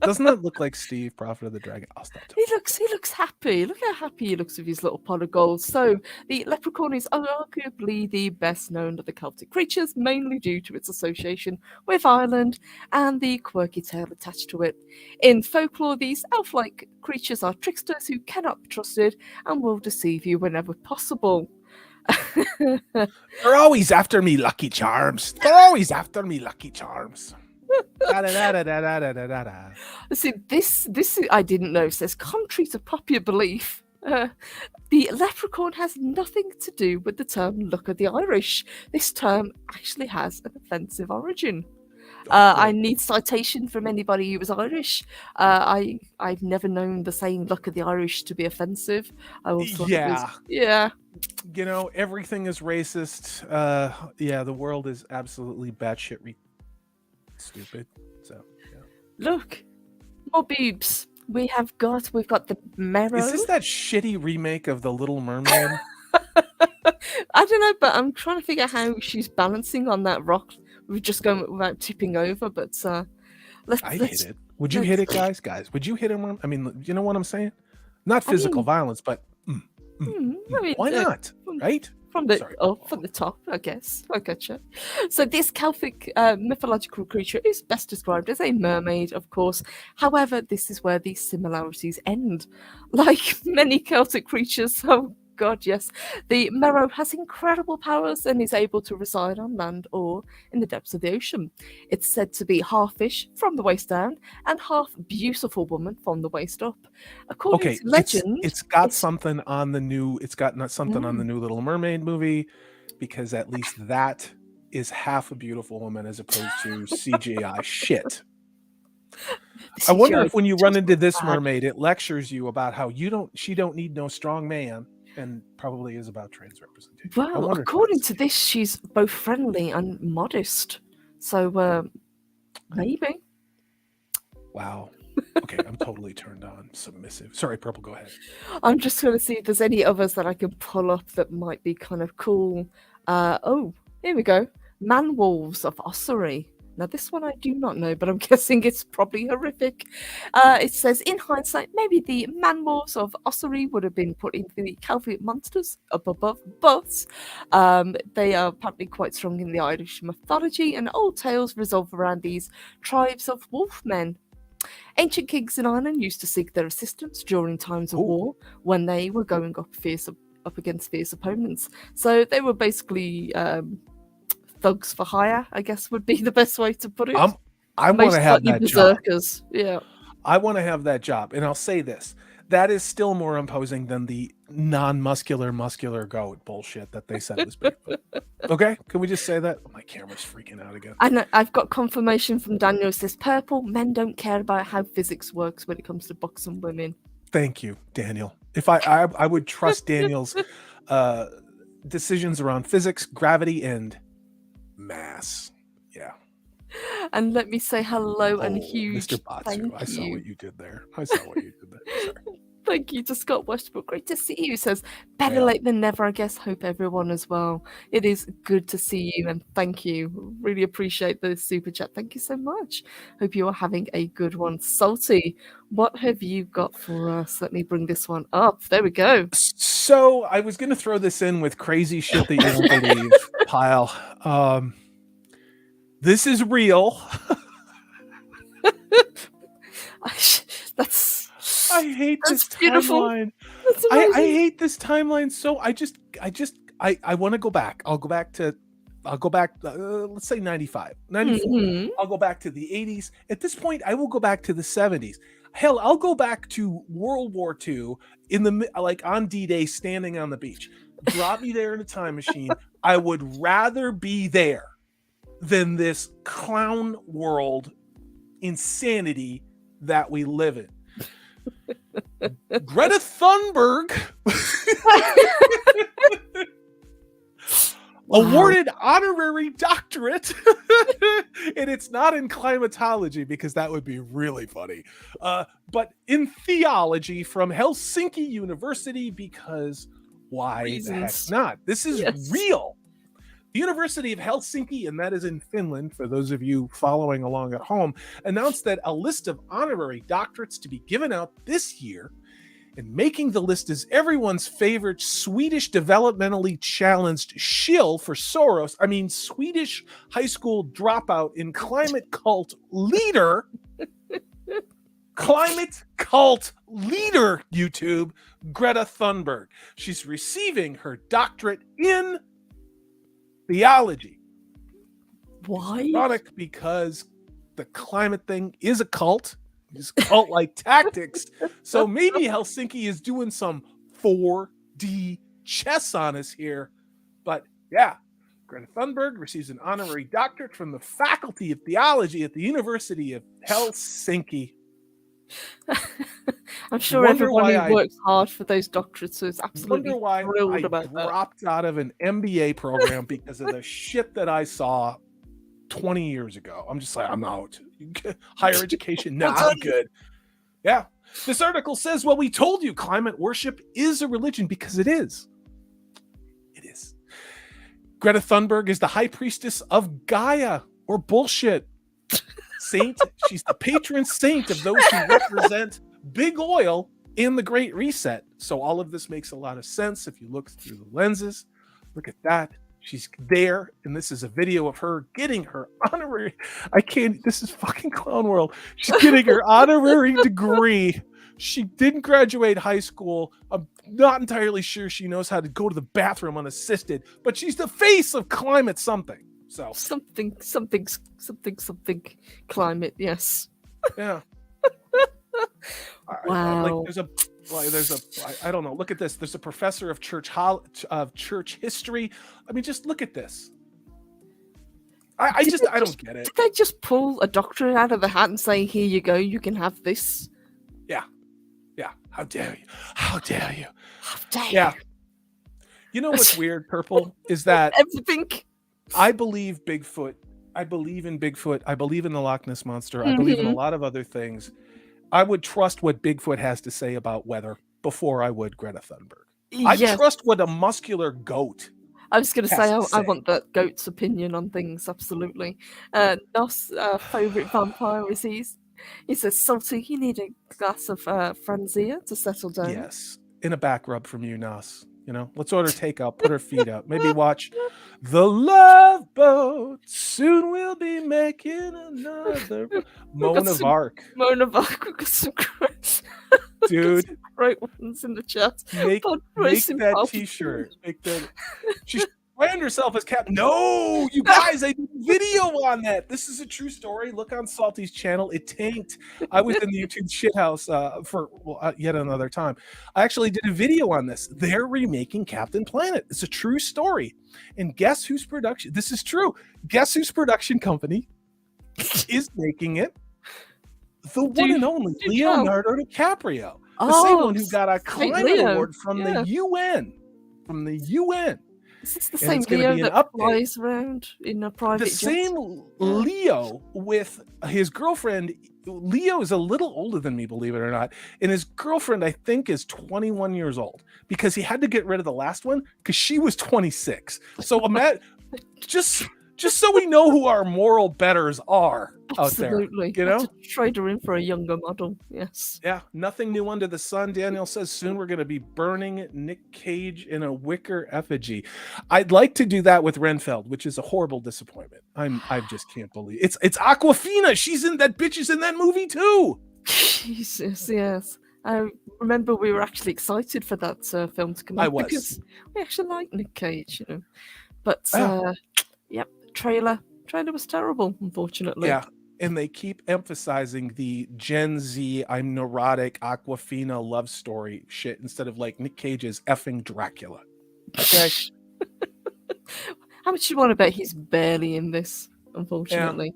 Doesn't that look like Steve, Prophet of the Dragon? I'll stop talking. He looks happy. Look how happy he looks with his little pot of gold. So the leprechaun is arguably the best known of the Celtic creatures, mainly due to its association with Ireland and the quirky tale attached to it. In folklore, these elf-like creatures are tricksters who cannot be trusted and will deceive you whenever possible. They're always after me Lucky Charms. They're always after me Lucky Charms. Da-da-da-da-da-da-da-da. See, this I didn't know. It says, contrary to popular belief, the leprechaun has nothing to do with the term "look of the Irish." This term actually has an offensive origin. I need citation from anybody who was Irish. I've never known the saying "look of the Irish" to be offensive. I always thought it was, yeah. You know, everything is racist. Yeah, the world is absolutely batshit stupid. So yeah. Look, more boobs. We've got the marrow. Is this that shitty remake of The Little Mermaid? I don't know, but I'm trying to figure out how she's balancing on that rock. We're just going without tipping over, but let's hit it. Would you hit it, guys? Guys, would you hit him? I mean, you know what I'm saying? Not physical violence, but why not? Right? From the top, I guess. I gotcha. So this Celtic mythological creature is best described as a mermaid, of course. However, this is where the similarities end. Like many Celtic creatures, oh god, yes, the merrow has incredible powers and is able to reside on land or in the depths of the ocean. It's said to be half fish from the waist down and half beautiful woman from the waist up. According to legend, it's got something on the new. It's got something on the new Little Mermaid movie, because at least that is half a beautiful woman as opposed to CGI shit. I wonder if when you run into this mermaid, it lectures you about how she don't need no strong man. And probably is about trans representation. Well, according to this, she's both friendly and modest. So, maybe. Wow. Okay, I'm totally turned on. Submissive. Sorry, Purple, go ahead. I'm just going to see if there's any others that I can pull up that might be kind of cool. Oh, here we go. Man-wolves of Ossory. Now, this one I do not know, but I'm guessing it's probably horrific. It says, in hindsight, maybe the man-wolves of Ossory would have been put into the Celtic monsters up above, but they are apparently quite strong in the Irish mythology, and old tales revolve around these tribes of wolfmen. Ancient kings in Ireland used to seek their assistance during times of war when they were going up against fierce opponents. So they were basically thugs for hire, I guess would be the best way to put it. I want to have that berserkers. Job. Yeah. I want to have that job. And I'll say this. That is still more imposing than the non-muscular goat bullshit that they said was big. Okay? Can we just say that? Oh, my camera's freaking out again. I know, I've got confirmation from Daniel. It says, Purple, men don't care about how physics works when it comes to boxing women. Thank you, Daniel. If I would trust Daniel's decisions around physics, gravity, and mass. Yeah. And let me say hello and huge Mr. Batsu, I saw what you did there. Sorry. Thank you to Scott Westbrook. Great to see you. He says, better late than never, I guess. Hope everyone as well. It is good to see you, and thank you. Really appreciate the super chat. Thank you so much. Hope you are having a good one. Salty, what have you got for us? Let me bring this one up. There we go. So I was going to throw this in with crazy shit that you don't believe, Pile. This is real. I hate this timeline. I hate this timeline. So I want to go back. I'll go back. Let's say 95, 94. Mm-hmm. I'll go back to the 80s. At this point, I will go back to the 70s. Hell, I'll go back to World War II on D-Day, standing on the beach. Drop me there in a time machine. I would rather be there than this clown world insanity that we live in. Greta Thunberg awarded honorary doctorate, and it's not in climatology because that would be really funny, but in theology from Helsinki University, because why the heck not? This is real. The University of Helsinki, and that is in Finland, for those of you following along at home, announced that a list of honorary doctorates to be given out this year, and making the list is everyone's favorite Swedish developmentally challenged shill for Soros. I mean, Swedish high school dropout in climate cult leader, YouTube, Greta Thunberg. She's receiving her doctorate in theology. Why? It's ironic because the climate thing is a cult. It's cult-like tactics. So maybe Helsinki is doing some 4D chess on us here. But yeah, Greta Thunberg receives an honorary doctorate from the Faculty of Theology at the University of Helsinki. I'm sure everybody works hard for those doctorates, so it's absolutely thrilled about that. I dropped out of an MBA program because of the shit that I saw 20 years ago. I'm just like, I'm out. Higher education, no, I'm good. Yeah. This article says, well, we told you climate worship is a religion, because it is. It is. Greta Thunberg is the high priestess of Gaia, or bullshit. Saint. She's the patron saint of those who represent big oil in the Great Reset. So all of this makes a lot of sense if you look through the lenses. Look at that. She's there, and this is a video of her getting her honorary. This is fucking clown world. She's getting her honorary degree. She didn't graduate high school. I'm not entirely sure she knows how to go to the bathroom unassisted, but she's the face of climate something. So something climate, yes. Yeah. Wow. I don't know. Look at this. There's a professor of church history. I mean, just look at this. I don't get it. Did they just pull a doctorate out of the hat and say, "Here you go, you can have this"? Yeah. How dare you? How dare you? How dare Yeah. you? You know what's weird, Purple, is that Everything. I believe Bigfoot. I believe in Bigfoot. I believe in the Loch Ness Monster. I believe in a lot of other things. I would trust what Bigfoot has to say about weather before I would Greta Thunberg. I trust what a muscular goat. I was going to say, I want that goat's opinion on things, absolutely. Nos' favourite vampire is he says, "Salty, you need a glass of Franzia to settle down." Yes, in a back rub from you, Nos. You know, let's order takeout, put her feet up, maybe watch The Love Boat. Soon we'll be making another Moan of Arc. Moan of Arc, we've got some great, dude, great ones in the chat. Make that t-shirt. Make that. She's brand herself as Cap. No, you guys, I did a video on that. This is a true story. Look on Salty's channel. It tanked. I was in the YouTube shithouse for yet another time. I actually did a video on this. They're remaking Captain Planet. It's a true story. And guess whose production? This is true. Guess whose production company is making it? The one and only Leonardo DiCaprio. The same one who got a climate award from the UN. From the UN. Is this the same Leo that flies around in a private jet? The same Leo with his girlfriend. Leo is a little older than me, believe it or not. And his girlfriend, I think, is 21 years old because he had to get rid of the last one because she was 26. So just so we know who our moral betters are out there. Absolutely. You know? To trade her in for a younger model. Yes. Yeah. Nothing new under the sun. Daniel says soon we're going to be burning Nick Cage in a wicker effigy. I'd like to do that with Renfeld, which is a horrible disappointment. I just can't believe it's Aquafina. That bitch is in that movie too. Jesus, yes. I remember we were actually excited for that film to come out because we actually like Nick Cage, you know. But yep, trailer was terrible, unfortunately. Yeah, and they keep emphasizing the Gen Z, I'm neurotic, Aquafina love story shit instead of like Nick Cage's effing Dracula. Okay. How much you want to bet he's barely in this, unfortunately.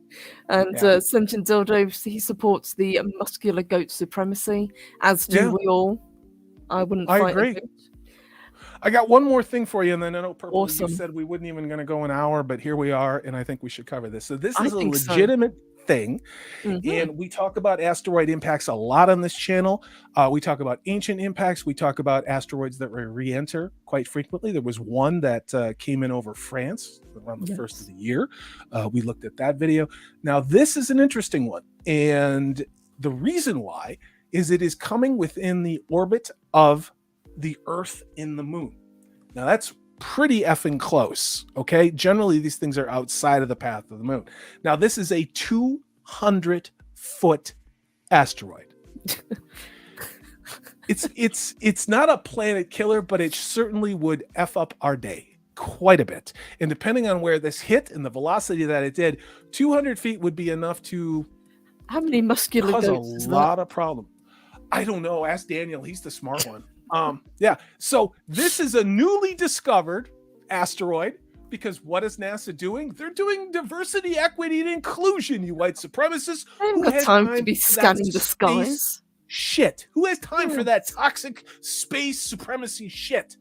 Yeah. And Sentient Dildo, he supports the muscular goat supremacy, as do we all. I agree. I got one more thing for you, and then I know Purple, awesome. You said we wouldn't even going to go an hour, but here we are, and I think we should cover this. So this is a legitimate thing. Mhm. And we talk about asteroid impacts a lot on this channel. We talk about ancient impacts. We talk about asteroids that re-enter quite frequently. There was one that came in over France around the first of the year. We looked at that video. Now, this is an interesting one. And the reason why is it is coming within the orbit of the Earth and the Moon. Now, that's pretty effing close, okay? Generally, these things are outside of the path of the Moon. Now, this is a 200-foot asteroid. It's not a planet killer, but it certainly would F up our day quite a bit. And depending on where this hit and the velocity that it did, 200 feet would be enough to How many muscular cause a goats is lot of problem. I don't know. Ask Daniel. He's the smart one. Yeah. So this is a newly discovered asteroid. Because what is NASA doing? They're doing diversity, equity, and inclusion, you white supremacists. I haven't got time to be scanning the skies. Shit. Who has time for that toxic space supremacy shit?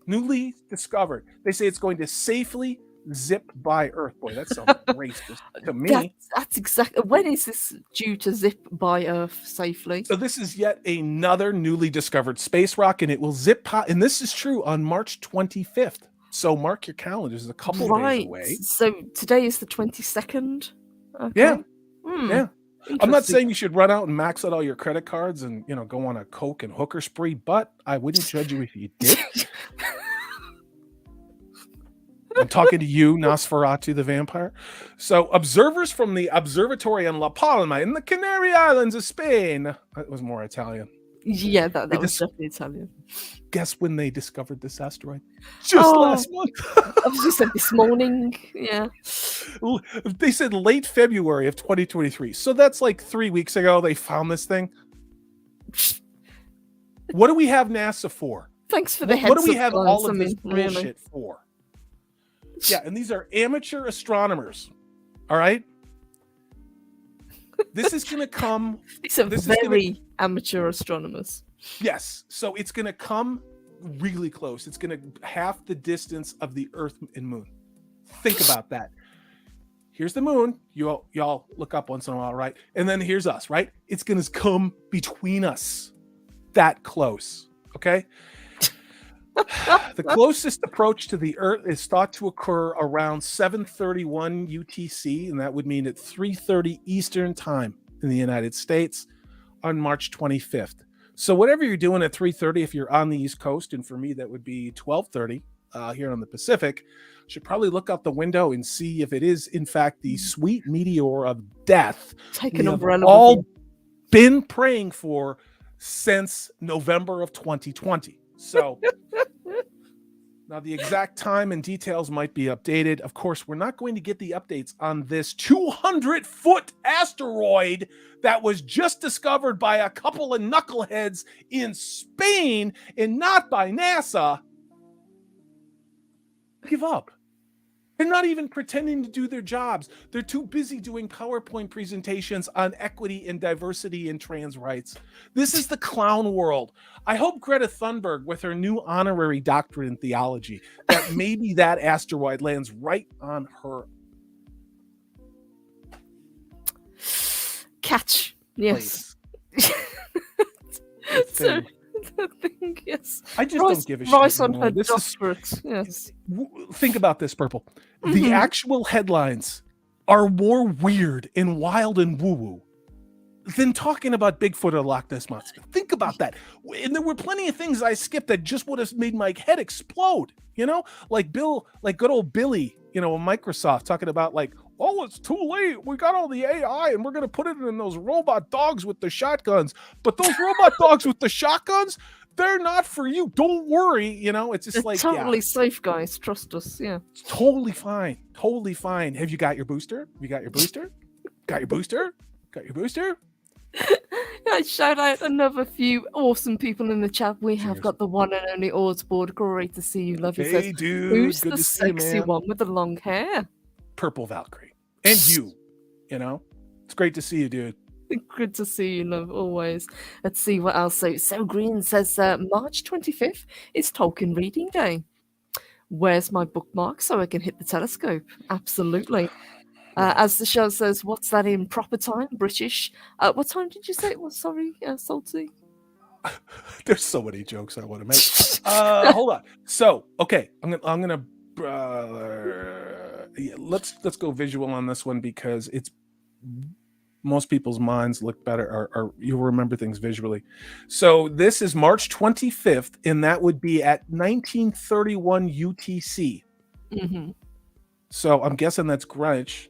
Newly discovered. They say it's going to safely zip by Earth. Boy, that sounds racist to me. That's exactly. When is this due to zip by Earth safely? So this is yet another newly discovered space rock, and it will zip by, and this is true on March 25th. So mark your calendars, a couple days away. So today is the 22nd. Okay. Yeah. Yeah. I'm not saying you should run out and max out all your credit cards and, go on a coke and hooker spree, but I wouldn't judge you if you did. I'm talking to you, Nosferatu the vampire. So observers from the observatory in La Palma in the Canary Islands of Spain. That was more Italian. Yeah, that was definitely Italian. Guess when they discovered this asteroid? Just last month. I was just said this morning. Yeah. They said late February of 2023. So that's like 3 weeks ago they found this thing. What do we have NASA for? Thanks for the heads up. What do we have all of this bullshit for? Yeah, and these are amateur astronomers. All right? This is going to come. These are very amateur astronomers. Yes. So it's going to come really close. It's going to half the distance of the Earth and Moon. Think about that. Here's the Moon. Y'all look up once in a while, right? And then here's us, right? It's going to come between us. That close. Okay? The closest approach to the Earth is thought to occur around 7:31 UTC, and that would mean at 3:30 Eastern Time in the United States on March 25th. So whatever you're doing at 3:30, if you're on the East Coast, and for me that would be 12:30 here on the Pacific, should probably look out the window and see if it is in fact the sweet meteor of death. Take an umbrella. All been praying for since November of 2020. So now the exact time and details might be updated. Of course, we're not going to get the updates on this 200-foot asteroid that was just discovered by a couple of knuckleheads in Spain and not by NASA. Give up. They're not even pretending to do their jobs. They're too busy doing PowerPoint presentations on equity and diversity and trans rights. This is the clown world. I hope Greta Thunberg, with her new honorary doctorate in theology, that maybe that asteroid lands right on her. Catch. Yes. So, I think, yes. I just don't give a shit. Rice on her doctorate. Yes. Think about this, Purple. The actual headlines are more weird and wild and woo-woo than talking about Bigfoot or Loch Ness Monster. Think about that. And there were plenty of things I skipped that just would have made my head explode. Like good old Billy, Microsoft talking about oh, it's too late. We got all the AI and we're going to put it in those robot dogs with the shotguns. But those robot dogs with the shotguns, they're not for you. Don't worry. It's just totally safe, guys. Trust us. Yeah. It's totally fine. Totally fine. Have you got your booster? Got your booster? Got your booster? Yeah, shout out another few awesome people in the chat. We have got the one and only Orsboard. Great to see you. Love you. Hey, dude. Who's good the to see you, sexy man. one with the long hair? Purple Valkyrie. And you. It's great to see you, dude. Good to see you, love, always. Let's see what else. So Green says March 25th is Tolkien Reading Day. Where's my bookmark so I can hit the telescope? Absolutely. As the show says, what's that in proper time? British. What time did you say it was? Sorry, Salty. There's so many jokes I want to make. Hold on. So, okay, I'm gonna let's go visual on this one because it's most people's minds look better or you'll remember things visually. So this is March 25th, and that would be at 1931 UTC. Mm-hmm. So I'm guessing that's Greenwich.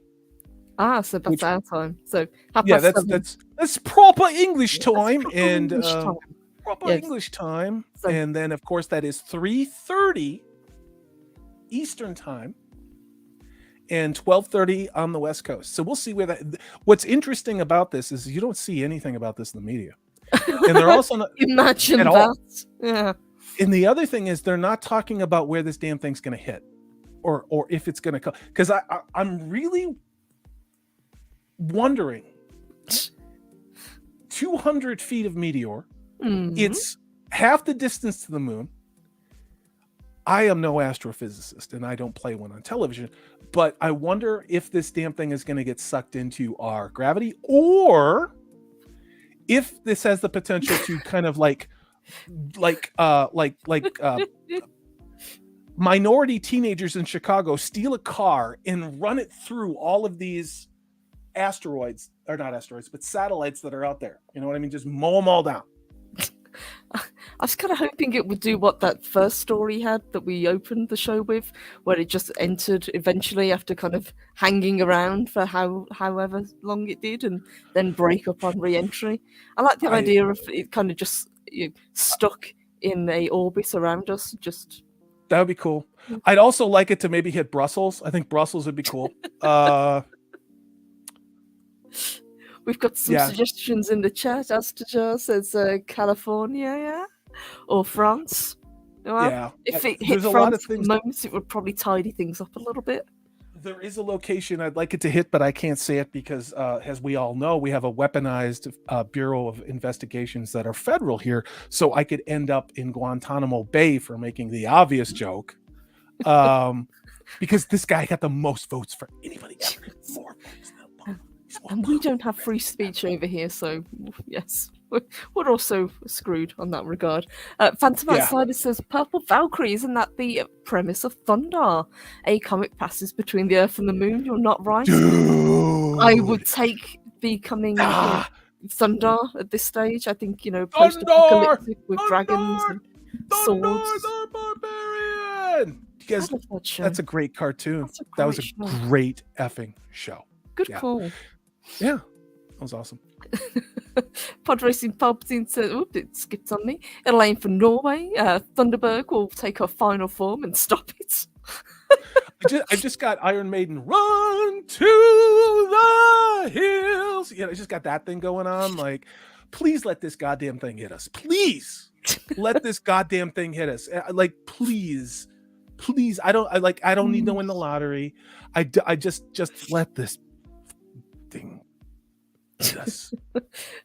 So that's our time. So that's proper English time and proper Yes. English time. So- And then of course that is 3:30 Eastern time and 12:30 on the West Coast. So we'll see where that. What's interesting about this is you don't see anything about this in the media, and they're also not Imagine at that. all. Yeah. And the other thing is they're not talking about where this damn thing's going to hit, or if it's going to come. Because I'm really wondering. 200 feet of meteor. Mhm. It's half the distance to the moon. I am no astrophysicist and I don't play one on television, but I wonder if this damn thing is going to get sucked into our gravity, or if this has the potential to kind of like minority teenagers in Chicago steal a car and run it through all of these asteroids, or not asteroids, but satellites that are out there. You know what I mean? Just mow them all down. I was kind of hoping it would do what that first story had that we opened the show with, where it just entered eventually after kind of hanging around for however long it did, and then break up on re-entry. I like the idea of it kind of just stuck in a orbit around us. Just that would be cool. I'd also like it to maybe hit Brussels. I think Brussels would be cool. We've got some suggestions in the chat. Astajar says California, or France. Yeah. If it hit France at the moment, it would probably tidy things up a little bit. There is a location I'd like it to hit, but I can't say it because, as we all know, we have a weaponized Bureau of Investigations that are federal here. So I could end up in Guantanamo Bay for making the obvious joke. Because this guy got the most votes for anybody ever. More votes than Obama. And we don't have free speech over here, so yes, we're also screwed on that regard. Phantom Outsider says, Purple Valkyrie, isn't that the premise of Thundar? A comet passes between the Earth and the Moon, you're not right. Dude. I would take becoming Thundar at this stage. I think, post-apocalyptic with dragons and swords. Barbarian! Because that's a great cartoon. That was a great effing show. Good call. Yeah, that was awesome. Pod Racing Palpatine said, "Oops, it skipped on me." It'll aim for Norway. Thunderberg will take her final form and stop it. I just got Iron Maiden. Run to the hills. I just got that thing going on. Like, please let this goddamn thing hit us. Please let this goddamn thing hit us. Like, please. I don't need to win the lottery. I just let this thing hit us.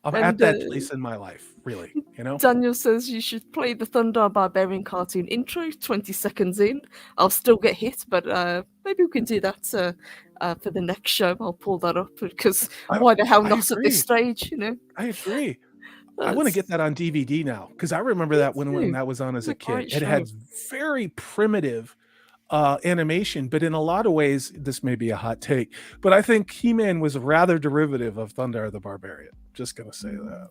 I'm at that place in my life, really. Daniel says you should play the Thundar Barbarian cartoon intro 20 seconds in. I'll still get hit, but maybe we can do that for the next show. I'll pull that up because why the hell not at this stage, I agree. I want to get that on DVD now because I remember that when that was on as a kid. It had very primitive animation, but in a lot of ways, this may be a hot take, but I think He-Man was rather derivative of Thundar the Barbarian. Just gonna say that.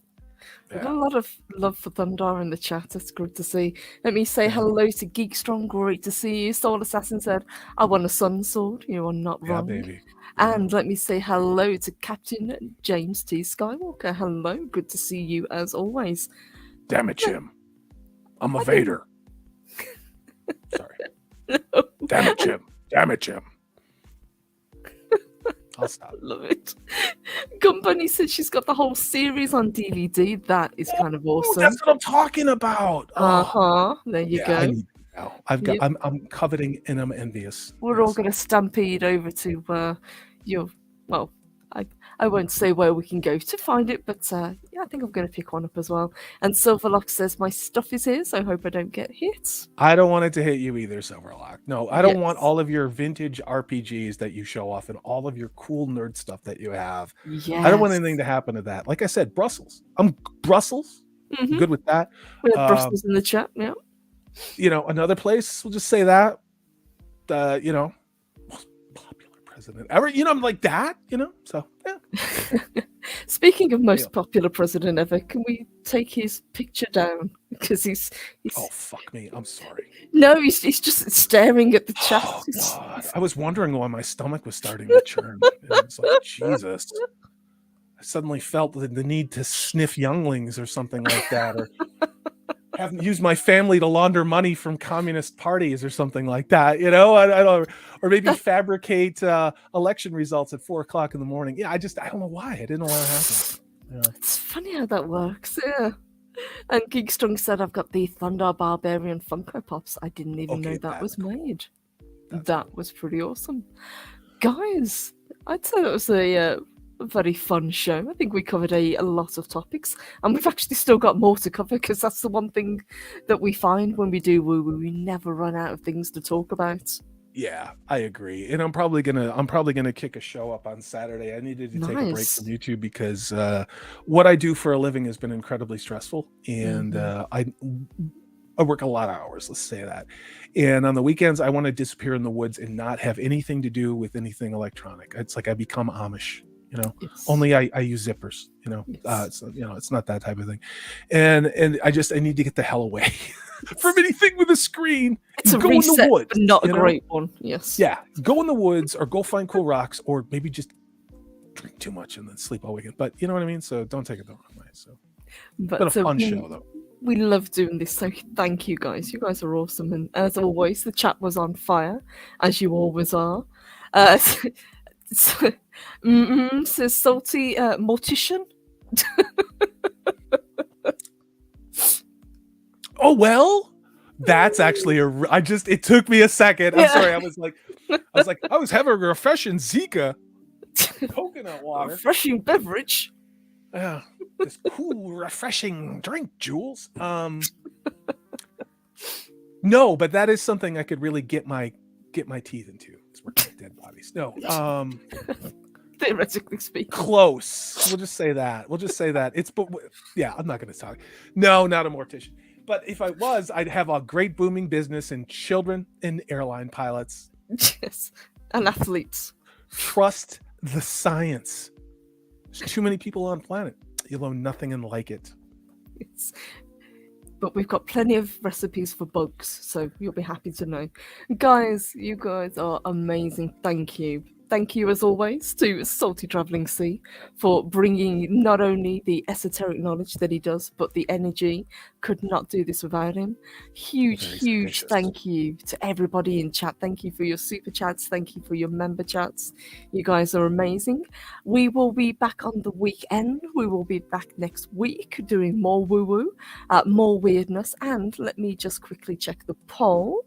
We've got a lot of love for Thundar in the chat. That's good to see. Let me say hello to Geekstrong. Great to see you. Soul Assassin said, I want a sun sword. You are not wrong. Baby. And let me say hello to Captain James T. Skywalker. Hello. Good to see you as always. Damn it, Jim. I'm a Vader. Sorry. No. Damn it, Jim. Damn it, Jim. I'll stop. Love it. Gumbunny said she's got the whole series on DVD. That is kind of awesome. That's what I'm talking about. There you go. I'm coveting and I'm envious. We're all going to stampede over to your. Well, I I won't say where we can go to find it, but yeah, I think I'm going to pick one up as well. And Silverlock says my stuff is here, so I hope I don't get hit. I don't want it to hit you either, Silverlock. No, I don't want Yes. all of your vintage RPGs that you show off and all of your cool nerd stuff that you have. Yes. I don't want anything to happen to that. Like I said, Brussels. I'm Brussels. I'm good with that. We have Brussels in the chat, yeah. You know, another place, we'll just say that. You know, most popular president ever. You know, I'm like that, you know? So, yeah. Speaking of most popular president ever, can we take his picture down? Because he's oh, fuck me. I'm sorry. No, he's just staring at the chat. Oh, God. I was wondering why my stomach was starting to churn. It's like, Jesus. I suddenly felt the need to sniff younglings or something like that, or use my family to launder money from communist parties or something like that, you know? I don't, or maybe fabricate election results at 4:00 in the morning. Yeah, I don't know why. I didn't allow it to happen. Yeah. It's funny how that works, yeah. And Geekstrong said, I've got the Thunder Barbarian Funko Pops. I didn't even know that was made. That was pretty awesome. Guys, I'd say that was a very fun show. I think we covered a lot of topics, and we've actually still got more to cover, because that's the one thing that we find when we do woo-woo. We never run out of things to talk about. Yeah, I agree. And I'm probably gonna kick a show up on Saturday. I needed to take a break from YouTube because what I do for a living has been incredibly stressful, and I work a lot of hours, let's say that. And on the weekends, I want to disappear in the woods and not have anything to do with anything electronic. It's like I become Amish, you know. Yes. Only I use zippers, you know. Yes. It's not that type of thing. And I need to get the hell away from anything with a screen. It's a go reset, in the woods, but not a great one. Yes. Yeah, go in the woods or go find cool rocks, or maybe just drink too much and then sleep all weekend. But you know what I mean. So don't take it the wrong way. So, but it's been a fun show though. We love doing this, so thank you guys. You guys are awesome, and as always, the chat was on fire, as you always are. Says salty mortician. Oh well, that's actually it took me a second. I'm sorry. I was like, I was having a refreshing Zika coconut water, refreshing beverage. Yeah, this cool, refreshing drink, Jules. No, but that is something I could really get my teeth into. It's working with dead bodies. No, theoretically speaking, close. We'll just say that. Yeah, I'm not going to talk. No, not a mortician. But if I was, I'd have a great booming business in children and airline pilots. Yes, and athletes. Trust the science. There's too many people on the planet. You'll know nothing and like it. Yes. But we've got plenty of recipes for bugs, so you'll be happy to know. Guys, you guys are amazing. Thank you. Thank you, as always, to Salty Travelling Sea for bringing not only the esoteric knowledge that he does, but the energy. Could not do this without him. Huge thank you to everybody in chat. Thank you for your super chats. Thank you for your member chats. You guys are amazing. We will be back on the weekend. We will be back next week doing more woo-woo, more weirdness. And let me just quickly check the poll.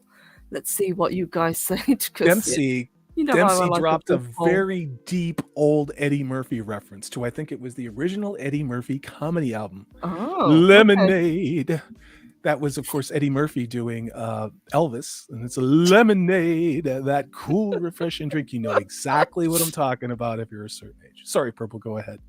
Let's see what you guys said. Dempsey. Dempsey dropped a very deep old Eddie Murphy reference to, I think it was the original Eddie Murphy comedy album, Lemonade. Okay. That was, of course, Eddie Murphy doing Elvis, and it's a lemonade, that cool, refreshing drink. You know exactly what I'm talking about if you're a certain age. Sorry, Purple, go ahead.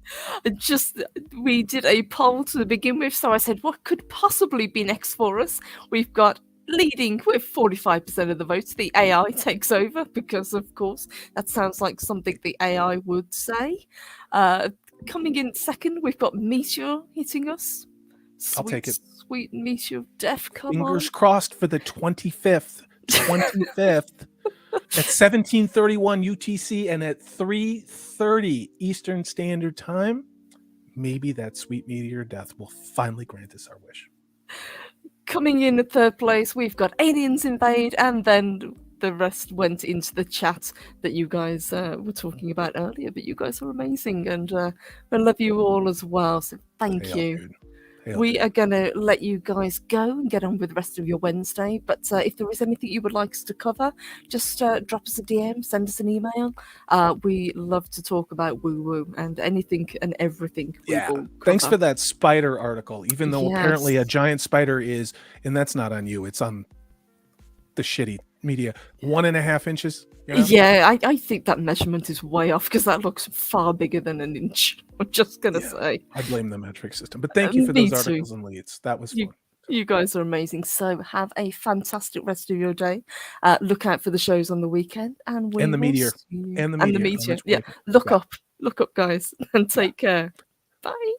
We did a poll to begin with, so I said, what could possibly be next for us? We've got leading with 45% of the votes. The AI takes over because, of course, that sounds like something the AI would say. Coming in second, we've got Meteor hitting us. I'll take it. Sweet Meteor Death, Fingers crossed for the 25th. 25th. At 17:31 UTC and at 3:30 Eastern Standard Time, maybe that sweet Meteor Death will finally grant us our wish. Coming in at third place, we've got Aliens Invade, and then the rest went into the chat that you guys were talking about earlier. But you guys are amazing, and I love you all as well. So thank you. Hail We Jane. are going to let you guys go and get on with the rest of your Wednesday. But if there is anything you would like us to cover, just drop us a DM, send us an email. We love to talk about woo-woo and anything and everything we Yeah. will cover. Thanks for that spider article, even though apparently a Yes. giant spider is, and that's not on you, it's on the shitty media, 1.5 inches. You know? Yeah, I think that measurement is way off because that looks far bigger than an inch. I'm just going to say. I blame the metric system. But thank you for Me those too. articles and leads. That was fun. You guys are amazing. So have a fantastic rest of your day. Look out for the shows on the weekend, and we And the will meteor. see you. And the And the meteor on the meteor. Yeah, 25th. look Yeah. up, guys, and take care. Bye.